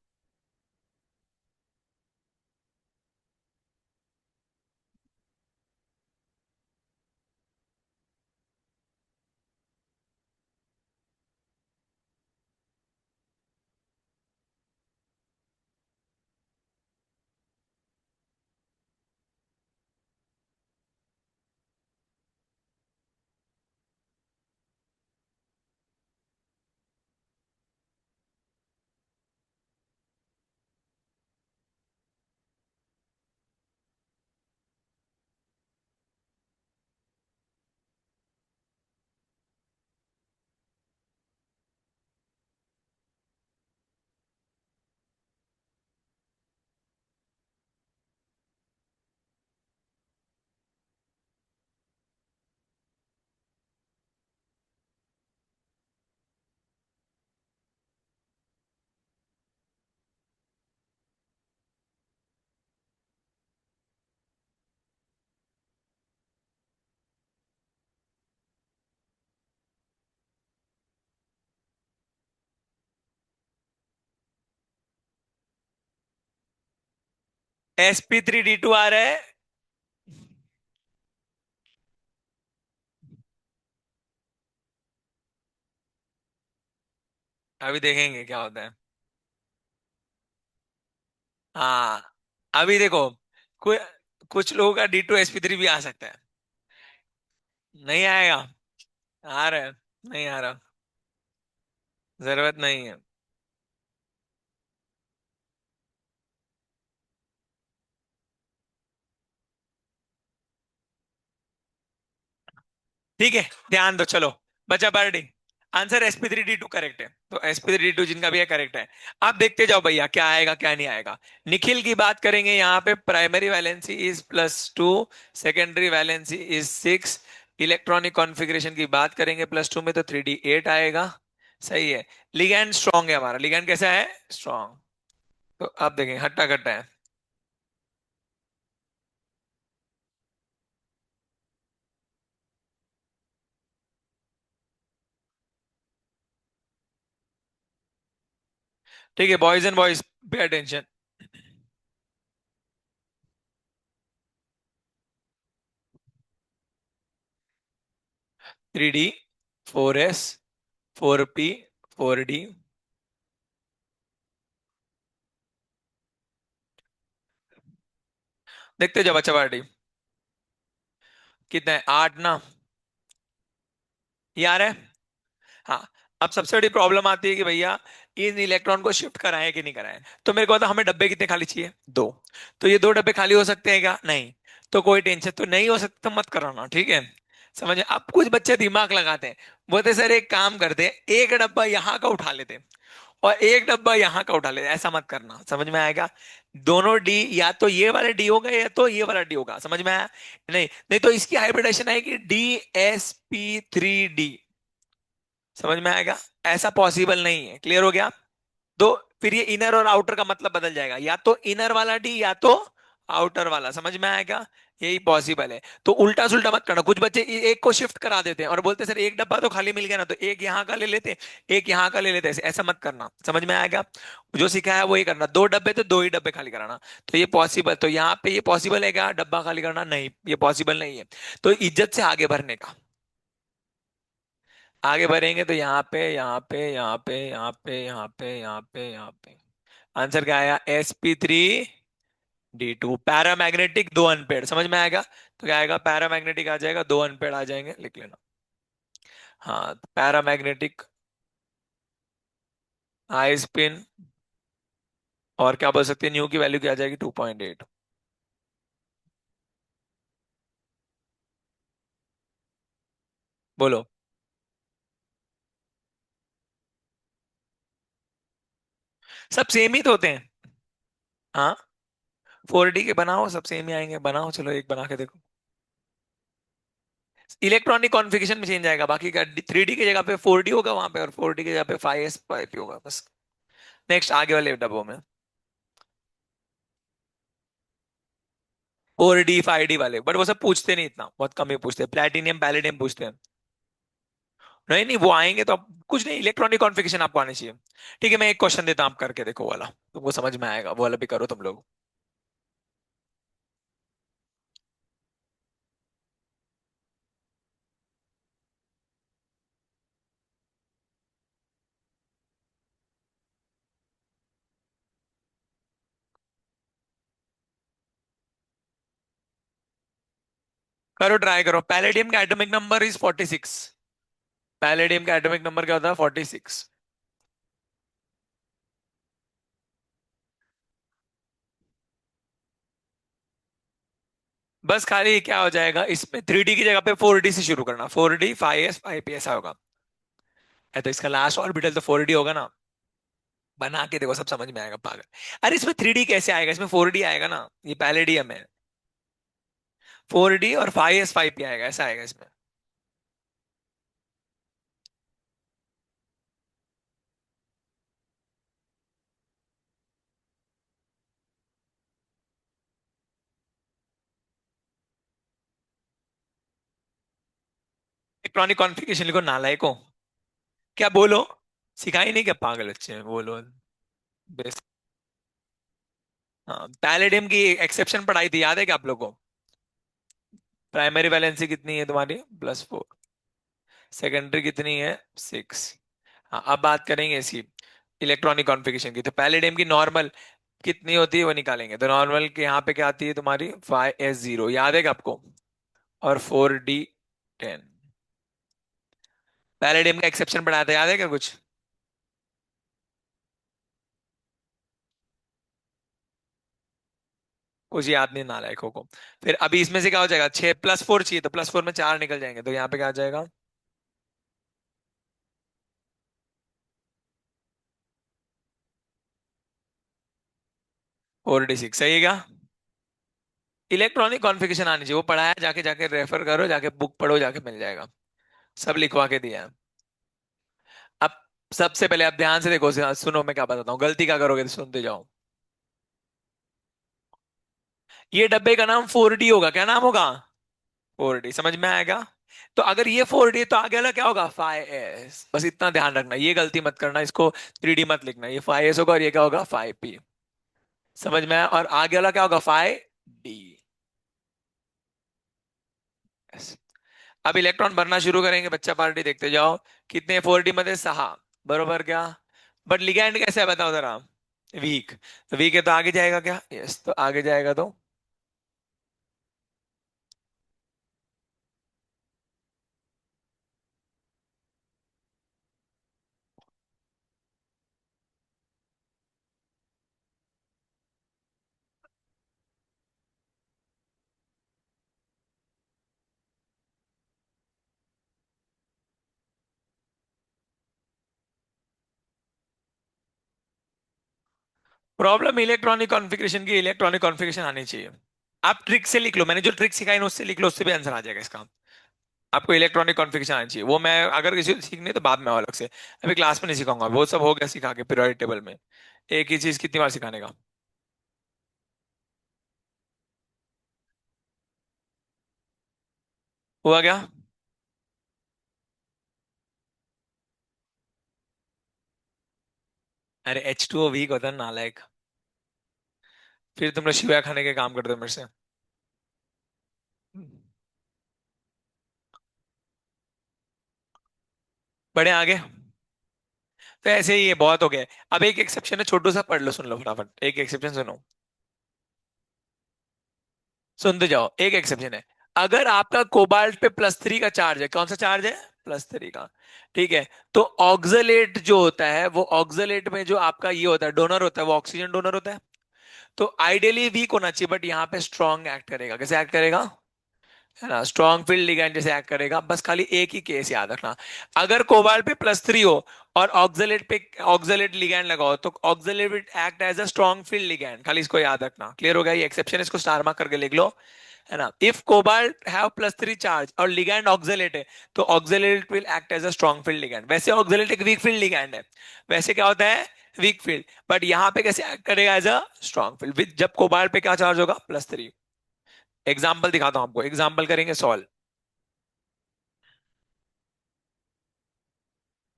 sp3d2 आ रहा है। अभी देखेंगे क्या होता है। हाँ, अभी देखो, कोई कुछ लोगों का D2sp3 भी आ सकता है। नहीं आएगा। आ रहा है। नहीं आ रहा। जरूरत नहीं है। ठीक है, ध्यान दो, चलो। बचा पार्टी। आंसर sp3d2 करेक्ट है, तो sp3d2 जिनका भी है करेक्ट है। आप देखते जाओ भैया क्या आएगा क्या नहीं आएगा। निखिल की बात करेंगे यहाँ पे, primary valency is +2, secondary valency is 6। Electronic configuration की बात करेंगे +2 में, तो 3d8 आएगा। सही है। लिगैंड स्ट्रांग है हमारा, लिगैंड कैसा है? स्ट्रांग। तो अब देखें, हट्टा कट्टा है। ठीक है boys and boys, pay attention. 3D, 4S, 4P, 4D। देखते जाओ बच्चा पार्टी। कितना है? 8 ना? ये आ रहा है। हाँ। अब सबसे बड़ी प्रॉब्लम आती है कि भैया इन इलेक्ट्रॉन को शिफ्ट कराएं कि नहीं कराएं। तो मेरे को बता, हमें डब्बे कितने खाली चाहिए? दो। तो ये दो डब्बे खाली हो सकते हैं क्या? नहीं। तो कोई टेंशन तो नहीं हो सकता, तो मत कराना, ठीक है। समझे? अब कुछ बच्चे दिमाग लगाते हैं, बोलते सर एक काम करते हैं, एक डब्बा यहाँ का उठा लेते हैं और एक डब्बा यहाँ का उठा लेते हैं। ऐसा मत करना, समझ में आएगा? दोनों डी, या तो ये वाले डी होगा या तो ये वाला डी होगा, समझ में आया? नहीं नहीं, तो इसकी हाइब्रिडेशन आएगी DsP3D। समझ में आएगा? ऐसा पॉसिबल नहीं है। क्लियर हो गया? तो फिर ये इनर और आउटर का मतलब बदल जाएगा, या तो इनर वाला डी या तो आउटर वाला। समझ में आएगा? यही पॉसिबल है। तो उल्टा सुल्टा मत करना। कुछ बच्चे एक को शिफ्ट करा देते हैं और बोलते हैं सर एक डब्बा तो खाली मिल गया ना, तो एक यहाँ का ले लेते हैं, एक यहाँ का ले लेते हैं। ऐसा मत करना, समझ में आएगा? जो सिखाया है वही करना। दो डब्बे तो दो ही डब्बे खाली कराना। तो ये पॉसिबल, तो यहाँ पे ये पॉसिबल है क्या डब्बा खाली करना? नहीं, ये पॉसिबल नहीं है। तो इज्जत से आगे बढ़ने का। आगे बढ़ेंगे तो यहाँ पे, यहाँ पे, यहाँ पे, यहाँ पे, यहाँ पे, यहाँ पे, यहाँ पे। आंसर क्या आया? sp3d2 पैरामैग्नेटिक, दो अनपेड। समझ में आएगा? तो क्या आएगा? पैरामैग्नेटिक आ जाएगा, दो अनपेड आ जाएंगे, लिख लेना। हाँ, पैरामैग्नेटिक, आई स्पिन। और क्या बोल सकते हैं, न्यू की वैल्यू क्या आ जाएगी? 2.8। बोलो। सब सेम ही तो होते हैं। हाँ, 4D के बनाओ, सब सेम ही आएंगे। बनाओ, चलो एक बना के देखो। इलेक्ट्रॉनिक कॉन्फ़िगरेशन में चेंज आएगा, बाकी का 3D की जगह पे 4D होगा वहां पे, और 4D की जगह पे 5S 5P होगा बस। नेक्स्ट, आगे वाले डब्बों में 4D 5D वाले, बट वो सब पूछते नहीं, इतना बहुत कम ही पूछते हैं। प्लेटिनियम पैलेडियम पूछते हैं। नहीं नहीं, वो आएंगे तो आप कुछ नहीं, इलेक्ट्रॉनिक कॉन्फ़िगरेशन आपको आनी चाहिए। ठीक है, मैं एक क्वेश्चन देता हूँ, आप करके देखो वो वाला, तुमको समझ में आएगा। वो वाला भी करो तुम लोग। करो, ट्राई करो। पैलेडियम का एटॉमिक नंबर इज 46। पैलेडियम का एटॉमिक नंबर क्या होता है? 46। बस खाली क्या हो जाएगा इसमें, 3D की जगह पे 4D से शुरू करना। 4D 5S 5P ऐसा होगा। है तो इसका लास्ट ऑर्बिटल तो 4D होगा ना। बना के देखो, सब समझ में आएगा पागल। अरे इसमें 3D कैसे आएगा? इसमें 4D आएगा ना, ये पैलेडियम है। 4D और 5S 5P आएगा, ऐसा आएगा इसमें। इलेक्ट्रॉनिक कॉन्फ़िगरेशन लिखो, नालायक हो। क्या बोलो? सिखाई नहीं क्या? पागल बच्चे हैं, बोलो। बेस। हाँ, पैलेडियम की एक्सेप्शन पढ़ाई थी, याद है क्या आप लोगों को? प्राइमरी वैलेंसी कितनी है तुम्हारी? +4। सेकेंडरी कितनी है? 6। हाँ, अब बात करेंगे इसी इलेक्ट्रॉनिक कॉन्फ़िगरेशन की। तो पैलेडियम की नॉर्मल कितनी होती है वो निकालेंगे। तो नॉर्मल के यहाँ पे क्या आती है तुम्हारी? 5s0, याद है क्या आपको? और 4d10। पैलेडियम का एक्सेप्शन पढ़ाया था, याद है क्या कुछ? कुछ याद नहीं नालायकों को। फिर अभी इसमें से क्या हो जाएगा? 6 +4 चाहिए, तो +4 में 4 निकल जाएंगे, तो यहाँ पे क्या आ जाएगा? 4d6, सही है क्या? इलेक्ट्रॉनिक कॉन्फ़िगरेशन आनी चाहिए, वो पढ़ाया, जाके जाके रेफर करो, जाके बुक पढ़ो, जाके मिल जाएगा। सब लिखवा के दिया है। अब सबसे पहले आप ध्यान से देखो, सुनो मैं क्या बताता हूँ, गलती क्या करोगे तो सुनते जाओ। ये डब्बे का नाम 4D होगा, क्या नाम होगा? 4D, समझ में आएगा? तो अगर ये 4D है तो आगे वाला क्या होगा? 5s। बस इतना ध्यान रखना, ये गलती मत करना, इसको 3D मत लिखना। ये 5s होगा और ये क्या होगा? 5p। समझ में आया? और आगे वाला क्या होगा? 5D। अब इलेक्ट्रॉन भरना शुरू करेंगे, बच्चा पार्टी, देखते जाओ। कितने 4D मध्ये 6, बरोबर क्या? बट लिगैंड कैसे है बताओ जरा? वीक। तो वीक है तो आगे जाएगा क्या? यस, तो आगे जाएगा तो प्रॉब्लम इलेक्ट्रॉनिक कॉन्फ़िगरेशन की, इलेक्ट्रॉनिक कॉन्फ़िगरेशन आनी चाहिए। आप ट्रिक से लिख लो, मैंने जो ट्रिक सिखाई ना उससे लिख लो, उससे भी आंसर आ जाएगा इसका। आपको इलेक्ट्रॉनिक कॉन्फ़िगरेशन आनी चाहिए, वो मैं अगर किसी को सीखनी है तो बाद में और अलग से, अभी क्लास में नहीं सिखाऊंगा, वो सब हो गया सिखा के पीरियोडिक टेबल में। एक ही चीज कितनी बार सिखाने का? हुआ क्या? अरे H2O वीक होता है नालायक। फिर तुम लोग शिवा खाने के काम करते हो मेरे से। बड़े आगे। तो ऐसे ही ये बहुत हो गया। अब एक एक्सेप्शन है, छोटू सा पढ़ लो, सुन लो फटाफट, एक एक्सेप्शन सुनो। सुनते जाओ, एक एक्सेप्शन है। अगर आपका कोबाल्ट पे +3 का चार्ज है, कौन सा चार्ज है? +3 का। ठीक है। तो ऑक्सलेट जो होता है, वो ऑक्सलेट में जो आपका ये होता है, डोनर होता है, वो ऑक्सीजन डोनर होता है। तो आइडियली वीक होना चाहिए, बट यहाँ पे स्ट्रांग एक्ट करेगा। कैसे एक्ट करेगा? है ना, स्ट्रॉन्ग फील्ड लिगैंड जैसे एक्ट करेगा। बस खाली एक ही केस याद रखना, अगर कोबाल्ट पे +3 हो और ऑक्सलेट पे ऑक्सलेट लिगैंड लगाओ, तो oxalate will act as a strong field ligand. खाली इसको याद रखना, क्लियर हो गया? ये एक्सेप्शन, इसको स्टार मार्क करके लिख लो। है ना, इफ कोबाल्ट हैव +3 चार्ज और लिगैंड ऑक्सलेट है, तो oxalate will act as a strong field ligand. वैसे ऑक्सलेट एक वीक फील्ड लिगैंड है, वैसे क्या होता है? Weak field. बट यहाँ पे कैसे एक्ट करेगा? As a strong field, with जब कोबाल्ट पे क्या चार्ज होगा? +3। एग्जाम्पल दिखाता हूं आपको, एग्जाम्पल करेंगे सॉल्व।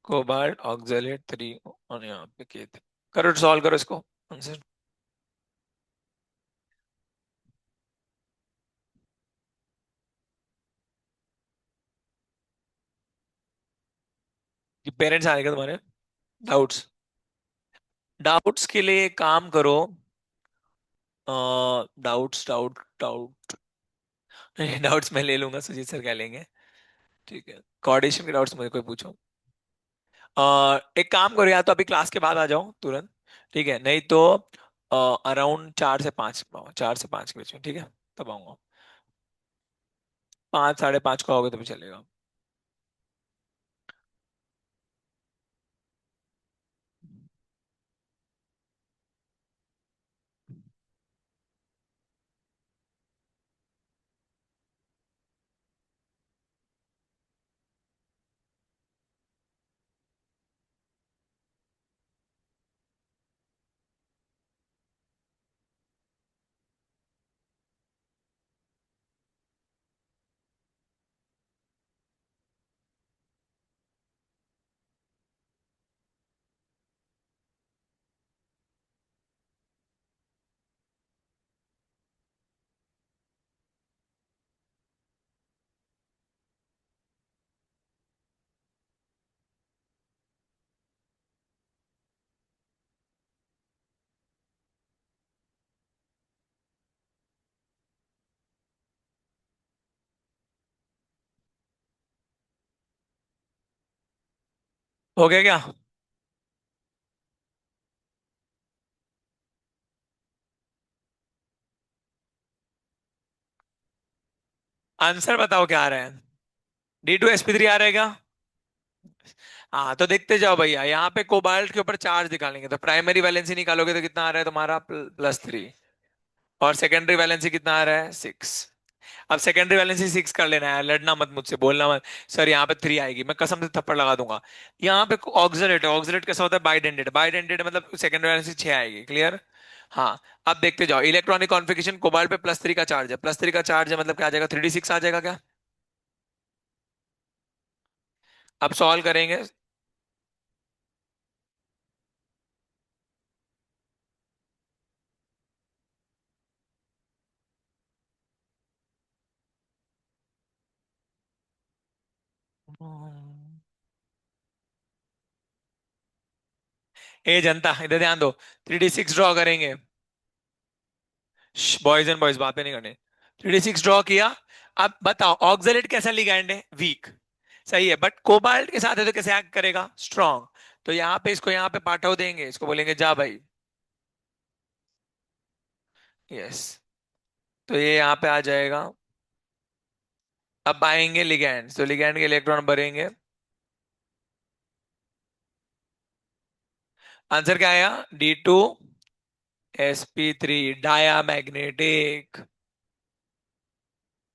कोबाल्ट ऑक्सलेट 3 और यहाँ पे के थे। करो, सॉल्व करो इसको, आंसर। ये पेरेंट्स आएगा तुम्हारे? डाउट्स? डाउट्स के लिए एक काम करो। डाउट्स डाउट डाउट डाउट्स मैं ले लूंगा, सुजीत सर कह लेंगे। ठीक है, कोऑर्डिनेशन के डाउट्स मुझे कोई पूछो। एक काम करो, या तो अभी क्लास के बाद आ जाओ तुरंत, ठीक है, नहीं तो अराउंड 4 से 5, 4 से 5 के बीच में, ठीक है, तब आऊंगा। 5, 5:30 का होगा तो भी चलेगा। हो गया क्या? आंसर बताओ क्या आ रहा है। D2sp3 आ रहा है क्या? हाँ तो देखते जाओ भैया, यहाँ पे कोबाल्ट के ऊपर चार्ज निकालेंगे तो प्राइमरी वैलेंसी निकालोगे तो कितना आ रहा है तुम्हारा, +3। और सेकेंडरी वैलेंसी कितना आ रहा है, 6। अब सेकेंडरी वैलेंसी 6 कर लेना है, लड़ना मत मुझसे, बोलना मत सर यहाँ पे 3 आएगी, मैं कसम से थप्पड़ लगा दूंगा। यहाँ पे ऑक्सलेट है, ऑक्सलेट कैसा होता है, बाइडेंडेड, बाइडेंडेड मतलब सेकेंडरी वैलेंसी 6 आएगी, क्लियर। हाँ। अब देखते जाओ, इलेक्ट्रॉनिक कॉन्फ़िगरेशन कोबाल्ट पे +3 का चार्ज है, +3 का चार्ज है मतलब क्या आ जाएगा, 3d6 आ जाएगा क्या? अब सॉल्व करेंगे। ए जनता इधर ध्यान दो, 3d6 ड्रॉ करेंगे। बॉयज एंड बॉयज बातें नहीं करनी। 3d6 ड्रॉ किया। अब बताओ ऑक्सलेट कैसा लिगैंड है, वीक। सही है, बट कोबाल्ट के साथ है तो कैसे एक्ट करेगा, स्ट्रॉन्ग। तो यहाँ पे इसको यहाँ पे पाठव देंगे, इसको बोलेंगे जा भाई। यस। तो ये यहाँ पे आ जाएगा। अब आएंगे लिगैंड, तो लिगैंड के इलेक्ट्रॉन भरेंगे। आंसर क्या आया, D2sp3 डाया मैग्नेटिक।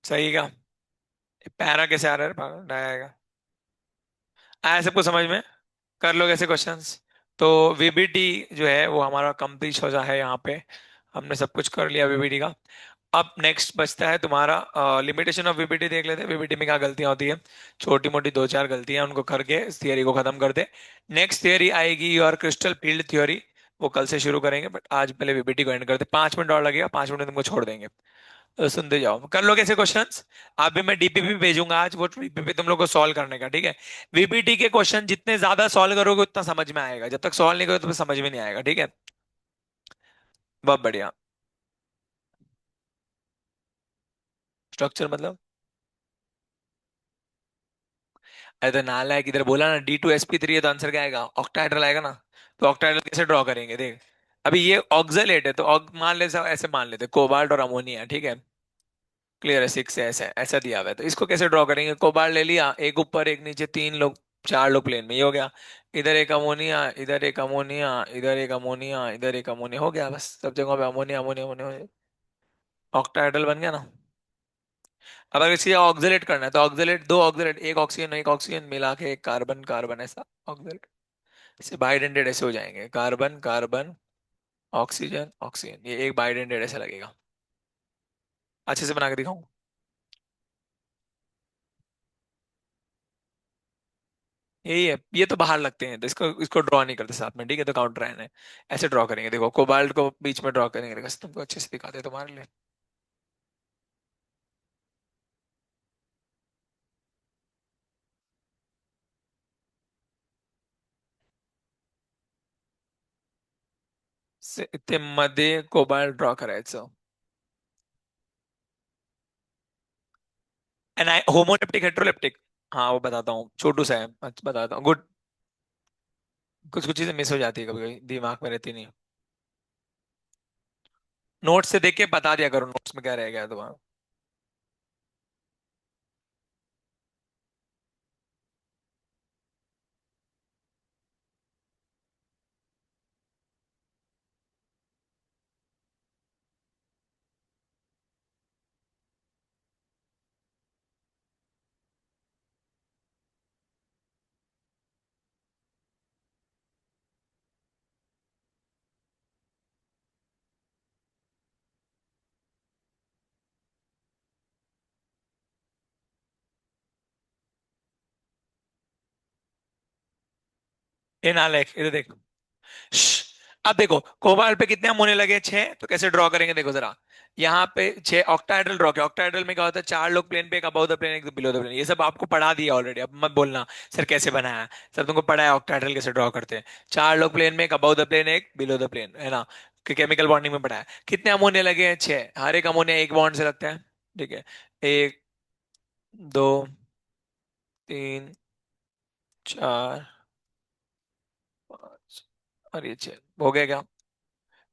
सही क्या? पैरा कैसे आ रहा है पागल, डाया आएगा। आया सबको समझ में? कर लोगे ऐसे क्वेश्चंस। तो वीबीटी जो है वो हमारा कंप्लीट हो जा है यहाँ पे। हमने सब कुछ कर लिया वीबीटी का। अब नेक्स्ट बचता है तुम्हारा लिमिटेशन ऑफ वीबीटी, देख लेते हैं वीबीटी में क्या गलतियां होती है। छोटी मोटी दो चार गलतियां उनको करके इस थियरी को खत्म कर दे। नेक्स्ट थियरी आएगी और क्रिस्टल फील्ड थ्योरी। वो कल से शुरू करेंगे, बट आज पहले वीबीटी को एंड करते, 5 मिनट और लगेगा, 5 मिनट में तुमको छोड़ देंगे। तो सुनते जाओ, कर लो कैसे क्वेश्चंस। आप भी, मैं डीपीपी भेजूंगा आज, वो डीपीपी तुम लोग को सॉल्व करने का, ठीक है। वीबीटी के क्वेश्चन जितने ज्यादा सॉल्व करोगे उतना समझ में आएगा, जब तक सॉल्व नहीं करोगे तो समझ में नहीं आएगा, ठीक है। बहुत बढ़िया। स्ट्रक्चर मतलब? अरे तो नालायक, इधर बोला ना D2sp3 है तो आंसर क्या आएगा, ऑक्टाहेड्रल आएगा ना। तो ऑक्टाहेड्रल कैसे ड्रॉ करेंगे देख। अभी ये ऑक्सलेट है तो मान ले ऐसे मान लेते कोबाल्ट और अमोनिया, ठीक है। क्लियर है, 6 है, ऐसे ऐसा दिया हुआ है, तो इसको कैसे ड्रॉ करेंगे, कोबाल्ट ले लिया, एक ऊपर एक नीचे, 3 लोग, 4 लोग प्लेन में, ये हो गया। इधर एक अमोनिया, इधर एक अमोनिया, इधर एक अमोनिया, इधर एक अमोनिया, हो गया बस, सब जगह पे अमोनिया अमोनिया अमोनिया। ऑक्टाहेड्रल बन गया ना। अब अगर इसे ऑक्सलेट करना है तो ऑक्सलेट, दो ऑक्सलेट, एक ऑक्सीजन मिला के एक कार्बन कार्बन, ऐसा ऑक्सलेट। इसे बाइडेंडेड ऐसे हो जाएंगे, कार्बन कार्बन, ऑक्सीजन ऑक्सीजन, ये एक बाइडेंडेड ऐसा लगेगा। अच्छे से बना के दिखाऊं? यही है, ये तो बाहर लगते हैं तो इसको इसको ड्रॉ नहीं करते साथ में, ठीक है, तो काउंटर है। ऐसे ड्रॉ करेंगे, देखो कोबाल्ट को बीच में ड्रॉ करेंगे, देखो तुमको अच्छे से दिखाते हैं तुम्हारे लिए। से इतने मध्ये कोबाल्ट ड्रॉ करायचं। And homoleptic heteroleptic. हाँ वो बताता हूँ, छोटू सा है, अच्छा बताता हूँ, गुड। कुछ कुछ चीजें मिस हो जाती है कभी कभी, दिमाग में रहती नहीं। नोट्स से देख के बता दिया करो, नोट्स में क्या रह गया तुम्हारा। ये नालायक, इधर देख। श्श, अब देखो कोबाल्ट पे कितने अमोनिया लगे, 6, तो कैसे ड्रॉ करेंगे देखो जरा। यहाँ पे 6 ऑक्टाहेड्रल ड्रॉ किया, ऑक्टाहेड्रल में क्या होता है, 4 लोग प्लेन पे, एक अबव द प्लेन एक बिलो द प्लेन, ये सब आपको पढ़ा दिया ऑलरेडी, अब मत बोलना सर कैसे बनाया। सब तुमको पढ़ा है ऑक्टाहेड्रल कैसे ड्रॉ करते हैं। 4 लोग प्लेन में, एक अबव द प्लेन एक बिलो द प्लेन, है ना। केमिकल बॉन्डिंग में पढ़ा है। कितने अमोनिया लगे हैं, 6, हर एक अमोनिया एक बॉन्ड से लगता है, ठीक है। 1, 2, 3, 4, और ये चेन हो गया क्या?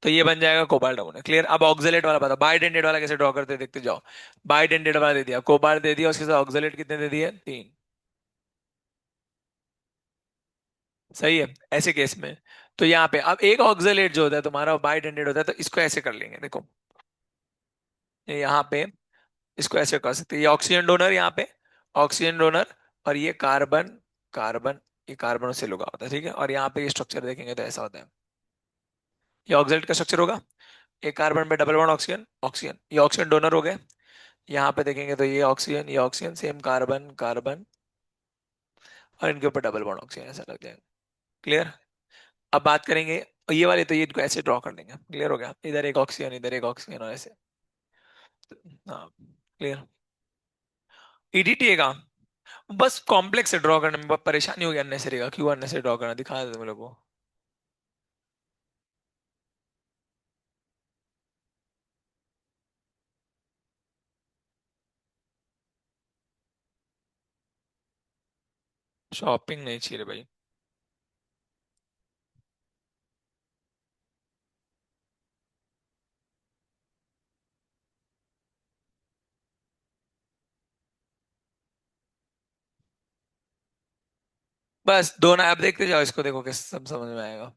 तो ये बन जाएगा कोबाल्ट अमोनिया। क्लियर? अब ऑक्सलेट वाला बता, बाइडेंटेट वाला कैसे ड्रॉ करते हैं देखते जाओ। बाइडेंटेट वाला दे दिया, कोबाल्ट दे दिया, उसके साथ ऑक्सलेट कितने दे दिए? 3। सही है। ऐसे केस में तो यहाँ पे अब एक ऑक्सलेट जो होता है तुम्हारा बाइडेंटेट होता है, तो इसको ऐसे कर लेंगे देखो। ये यहाँ पे इसको ऐसे कर सकते हैं, ये ऑक्सीजन डोनर यहाँ पे, ऑक्सीजन डोनर, और ये कार्बन, कार्बन, ये कार्बन से लगा होता है, ठीक है। और यहाँ पे ये स्ट्रक्चर देखेंगे तो ऐसा होता है, ये ऑक्सलेट का स्ट्रक्चर होगा। एक कार्बन पे डबल बॉन्ड ऑक्सीजन, ऑक्सीजन, ये ऑक्सीजन डोनर हो गए। यहाँ पे देखेंगे तो ये ऑक्सीजन, सेम कार्बन, कार्बन, और इनके ऊपर डबल बॉन्ड ऑक्सीजन ऐसा लग जाएगा। क्लियर? अब बात करेंगे, और ये वाले तो ये इनको ऐसे ड्रॉ कर देंगे। क्लियर हो गया? इधर एक ऑक्सीजन, इधर एक ऑक्सीजन, और ऐसे। हाँ। क्लियर? ईडीटी का बस कॉम्प्लेक्स ड्रॉ करने में बहुत परेशानी होगी, अननेसरी का, क्यों अननेसरी ड्रॉ करना, दिखा दे तुम लोग को। शॉपिंग नहीं चाहिए रे भाई। बस दो ना, अब देखते जाओ इसको, देखो किस सब समझ में आएगा।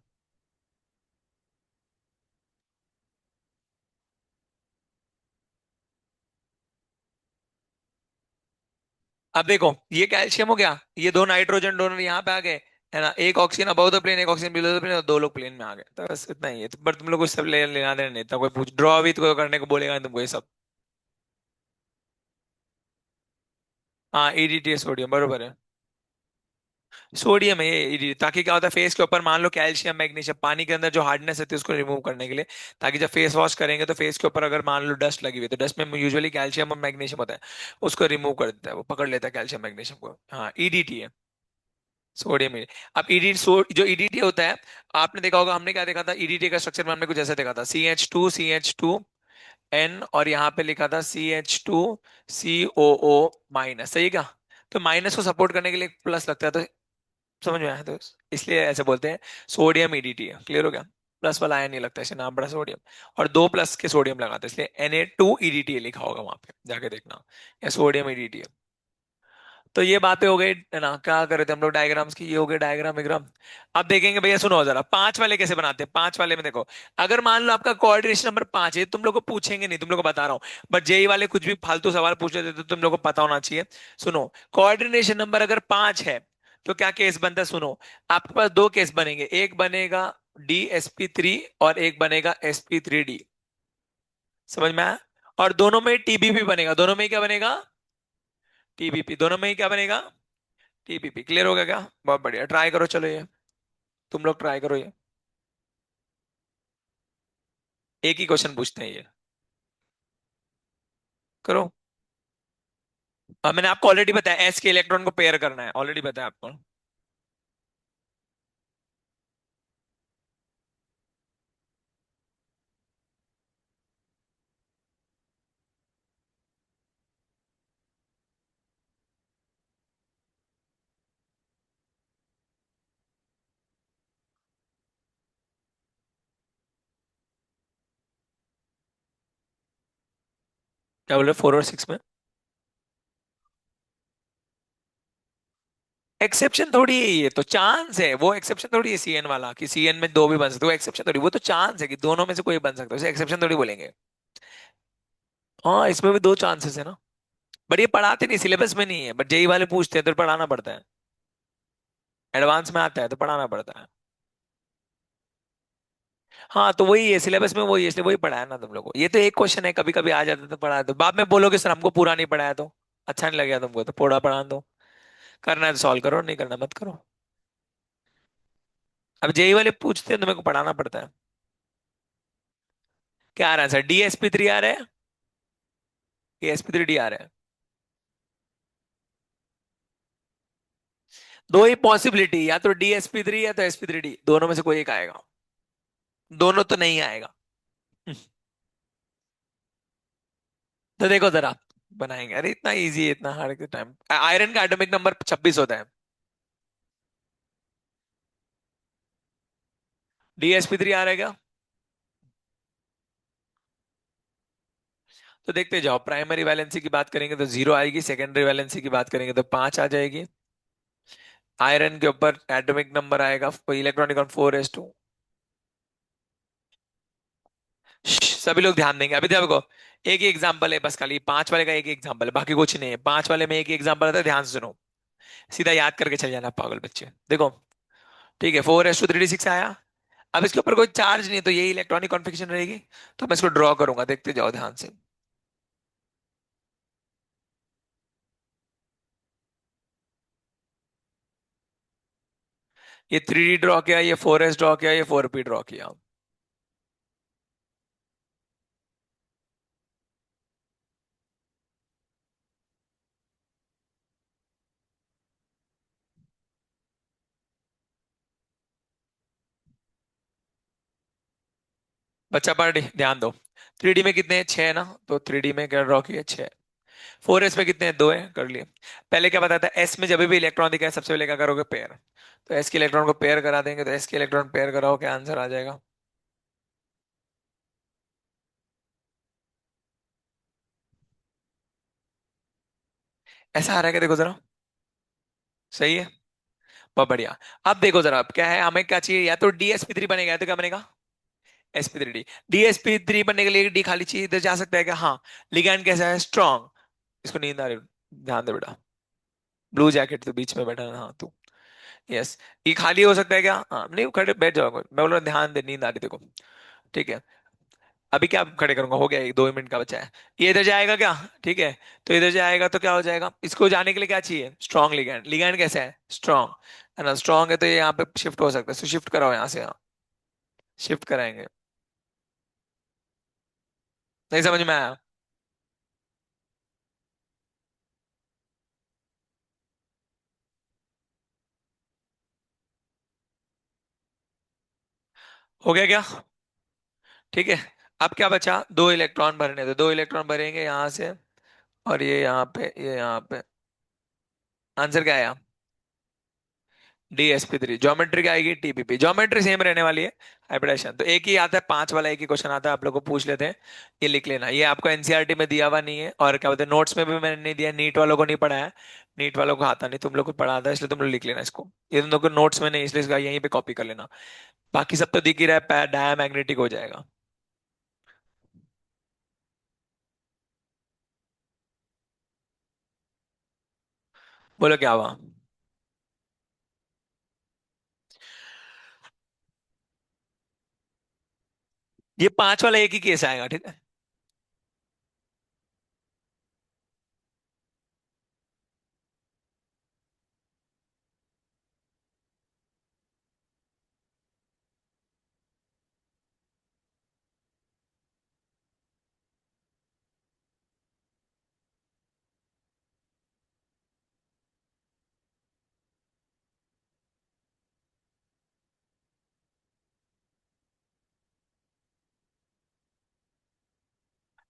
अब देखो, ये कैल्शियम हो गया, ये दो नाइट्रोजन डोनर यहाँ पे आ गए, है ना, एक ऑक्सीजन अबव द प्लेन, एक ऑक्सीजन बिलो द प्लेन, और दो लोग प्लेन में आ गए, तो बस इतना ही है। तो पर तुम लोग को सब लेना देना नहीं, इतना कोई पूछ ड्रॉ भी तो करने को बोलेगा नहीं तुमको ये सब। हाँ, ईडीटी सोडियम बरोबर है। सोडियम है ये ताकि क्या होता है, फेस के ऊपर मान लो कैल्शियम मैग्नीशियम, पानी के अंदर जो हार्डनेस होती है उसको रिमूव करने के लिए, ताकि जब फेस वॉश करेंगे तो फेस के ऊपर अगर मान लो डस्ट लगी हुई है, तो डस्ट में यूजुअली कैल्शियम और मैग्नीशियम होता है, उसको रिमूव कर देता है, वो पकड़ लेता है कैल्शियम मैग्नीशियम को। हाँ, ईडीटी है, सोडियम। अब ईडी जो ईडीटी होता है, आपने देखा होगा, हमने क्या देखा था ईडीटी का स्ट्रक्चर में, हमने कुछ ऐसा देखा था, CH2 और यहाँ पे लिखा था CH2COO माइनस, सही है क्या? तो माइनस को सपोर्ट करने के लिए प्लस लगता है, तो समझ में आया? तो इसलिए ऐसे बोलते हैं सोडियम ईडीटी है। क्लियर हो गया? प्लस वाला आयन नहीं लगता, इसे नाम पड़ा सोडियम, और दो प्लस के सोडियम लगाते हैं, इसलिए Na2 EDTA लिखा होगा वहां पे, जाके देखना, या सोडियम ईडीटी। तो ये बातें हो गई है ना, क्या कर रहे थे हम लोग, डायग्राम्स की, ये हो गए डायग्राम विग्राम। अब देखेंगे भैया, सुनो जरा, पांच वाले कैसे बनाते हैं। पांच वाले में देखो, अगर मान लो आपका कोऑर्डिनेशन नंबर 5 है, तुम लोग को पूछेंगे नहीं, तुम लोग को बता रहा हूँ, बट जेई वाले कुछ भी फालतू सवाल पूछ लेते तो तुम लोग को पता होना चाहिए। सुनो, कोऑर्डिनेशन नंबर अगर 5 है, तो क्या केस बनता है, सुनो, आपके पास दो केस बनेंगे, एक बनेगा DsP3 और एक बनेगा sp3d। समझ में आया? और दोनों में TBP बनेगा, दोनों में ही क्या बनेगा? TBP, दोनों में ही क्या बनेगा? TPP। क्लियर हो गया क्या? बहुत बढ़िया, ट्राई करो, चलो ये, तुम लोग ट्राई करो ये, एक ही क्वेश्चन पूछते हैं ये, करो। मैंने आपको ऑलरेडी बताया, एस के इलेक्ट्रॉन को पेयर करना है, ऑलरेडी बताया आपको। क्या बोले 4 और 6 में? एक्सेप्शन थोड़ी है ये, तो चांस है, वो एक्सेप्शन थोड़ी है CN वाला, कि CN में दो भी बन सकते, वो एक्सेप्शन थोड़ी, वो तो चांस है कि दोनों में से कोई बन सकता है, उसे एक्सेप्शन थोड़ी बोलेंगे। हाँ, इसमें भी दो चांसेस है ना, बट ये पढ़ाते नहीं, सिलेबस में नहीं है, बट जेई वाले पूछते हैं तो पढ़ाना पड़ता है, एडवांस में आता है तो पढ़ाना पड़ता है। हाँ, तो वही है, सिलेबस में वही है, इसलिए वही पढ़ाया ना तुम लोग को, ये तो एक क्वेश्चन है, कभी कभी आ जाता है तो पढ़ा दो, बाद में बोलोगे सर हमको पूरा नहीं पढ़ाया, तो अच्छा नहीं लगेगा तुमको, तो पूरा पढ़ा दो, करना है तो सॉल्व करो, नहीं करना मत करो। अब जेई वाले पूछते हैं तो मेरे को पढ़ाना पड़ता है। क्या आ रहा है सर, DsP3 आ रहा है कि sp3d आ रहा है? दो ही पॉसिबिलिटी, या तो DsP3 या तो sp3d, दोनों में से कोई एक आएगा, दोनों तो नहीं आएगा। तो देखो जरा, बनाएंगे, अरे इतना इजी है, इतना हार्ड के टाइम, आयरन का एटॉमिक नंबर 26 होता है। DsP3 आ रहेगा। तो देखते जाओ, प्राइमरी वैलेंसी की बात करेंगे तो 0 आएगी, सेकेंडरी वैलेंसी की बात करेंगे तो 5 आ जाएगी। आयरन के ऊपर एटॉमिक नंबर आएगा, इलेक्ट्रॉनिक ऑन 4s2। सभी लोग ध्यान देंगे, अभी देखो एक ही एग्जांपल है बस, खाली 5 वाले का एक ही एग्जांपल है, बाकी कुछ नहीं है। 5 वाले में एक ही एग्जांपल आता है, ध्यान से सुनो, सीधा याद करके चल जाना पागल बच्चे। देखो, ठीक है, 4s2 3d6 आया। अब इसके ऊपर कोई चार्ज नहीं है, तो यही इलेक्ट्रॉनिक कॉन्फ़िगरेशन रहेगी। तो मैं इसको ड्रॉ करूंगा, देखते जाओ ध्यान से। ये 3D ड्रॉ किया, ये 4s ड्रॉ किया, ये 4p ड्रॉ किया। बच्चा पार्टी ध्यान दो। 3D में कितने हैं, 6 ना, तो 3D में क्या ड्रॉ किया, 6। 4s में कितने हैं, 2 है, कर लिए। पहले क्या बताया था, एस में जब भी इलेक्ट्रॉन दिखा है सबसे पहले क्या करोगे, पेयर। तो एस के इलेक्ट्रॉन को पेयर करा देंगे, तो एस के इलेक्ट्रॉन पेयर कराओ, क्या आंसर आ जाएगा। ऐसा आ रहा है क्या, देखो जरा। सही है, बहुत बढ़िया। अब देखो जरा, अब क्या है, हमें क्या चाहिए, या तो DsP3 बनेगा, या तो क्या बनेगा, sp3d। DsP3 बनने के लिए डी खाली चाहिए, इधर जा सकता है क्या, हाँ। लिगैंड कैसा है, स्ट्रॉन्ग। इसको नींद आ रही है? ध्यान दे बेटा, ब्लू जैकेट तो बीच में बैठा है, हाँ तू। यस। ये खाली हो सकता है क्या, हाँ नहीं, खड़े बैठ जाओ, मैं बोल रहा हूँ ध्यान दे, नींद आ रही देखो। ठीक है, अभी क्या खड़े करूंगा, हो गया, 1 2 मिनट का बचा है। ये इधर जाएगा क्या, ठीक है। तो इधर जाएगा तो क्या हो जाएगा, इसको जाने के लिए क्या चाहिए, स्ट्रॉन्ग लिगैंड। लिगैंड कैसा है, स्ट्रॉन्ग, है ना, स्ट्रॉन्ग है, तो ये यहाँ पे शिफ्ट हो सकता है, तो शिफ्ट कराओ यहाँ से, यहाँ शिफ्ट कराएंगे। नहीं समझ में आया। हो गया क्या, ठीक है। अब क्या बचा, 2 इलेक्ट्रॉन भरने, तो 2 इलेक्ट्रॉन भरेंगे यहाँ से, और ये यहाँ पे, ये यहाँ पे। आंसर क्या आया, DsP3। ज्योमेट्री क्या आएगी, TPP। ज्योमेट्री सेम रहने वाली है, हाइब्रिडेशन तो एक ही आता है, 5 वाला एक ही क्वेश्चन आता है, आप लोग को पूछ लेते हैं। ये लिख लेना, ये आपको एनसीईआरटी में दिया हुआ नहीं है, और क्या बोलते हैं, नोट्स में भी मैंने नहीं दिया, नीट वालों को नहीं पढ़ाया। नीट वालों को आता नहीं, तुम लोग को पढ़ाता है, इसलिए तुम लोग लिख लेना इसको। ये तुम लोग को नोट्स में नहीं, इसलिए इसका यहीं पे कॉपी कर लेना। बाकी सब तो दिख ही रहा है, डायमैग्नेटिक हो जाएगा। बोलो क्या हुआ। ये 5 वाला एक ही केस आएगा, ठीक है।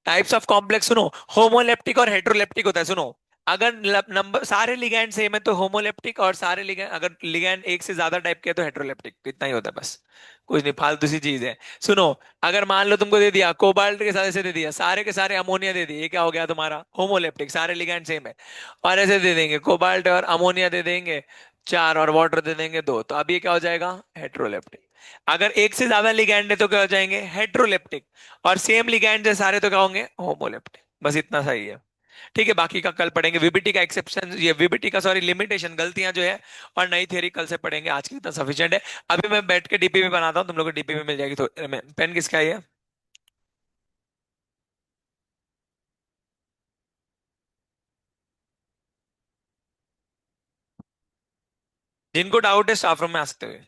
टाइप्स ऑफ कॉम्प्लेक्स सुनो, होमोलेप्टिक और हेट्रोलेप्टिक होता है, सुनो। अगर नंबर सारे लिगैंड सेम है तो होमोलेप्टिक, और सारे लिगैंड, अगर लिगैंड एक से ज्यादा टाइप के हैं तो हेट्रोलेप्टिक, इतना ही होता है बस। कुछ नहीं, फालतू सी चीज है। सुनो, अगर मान लो तुमको दे दिया कोबाल्ट के साथ, ऐसे दे दिया सारे के सारे अमोनिया दे दिए, ये क्या हो गया तुम्हारा, होमोलेप्टिक, सारे लिगैंड सेम है। और ऐसे दे देंगे कोबाल्ट और अमोनिया दे देंगे 4, और वाटर दे देंगे 2, तो अब ये क्या हो जाएगा, हेट्रोलेप्टिक। अगर एक से ज्यादा लिगैंड है तो क्या हो जाएंगे, हेट्रोलेप्टिक। और सेम लिगैंड है सारे तो क्या होंगे, होमोलेप्टिक। बस इतना सही है। ठीक है, बाकी का कल पढ़ेंगे, वीबीटी का एक्सेप्शन, ये वीबीटी का सॉरी लिमिटेशन, गलतियां जो है, और नई थ्योरी कल से पढ़ेंगे, आज की इतना सफिशिएंट है। अभी मैं बैठ के डीपीपी बनाता हूँ, तुम लोग को डीपीपी मिल जाएगी, तो पेन किसका है ये। जिनको डाउट है स्टाफ रूम में आ सकते हुए।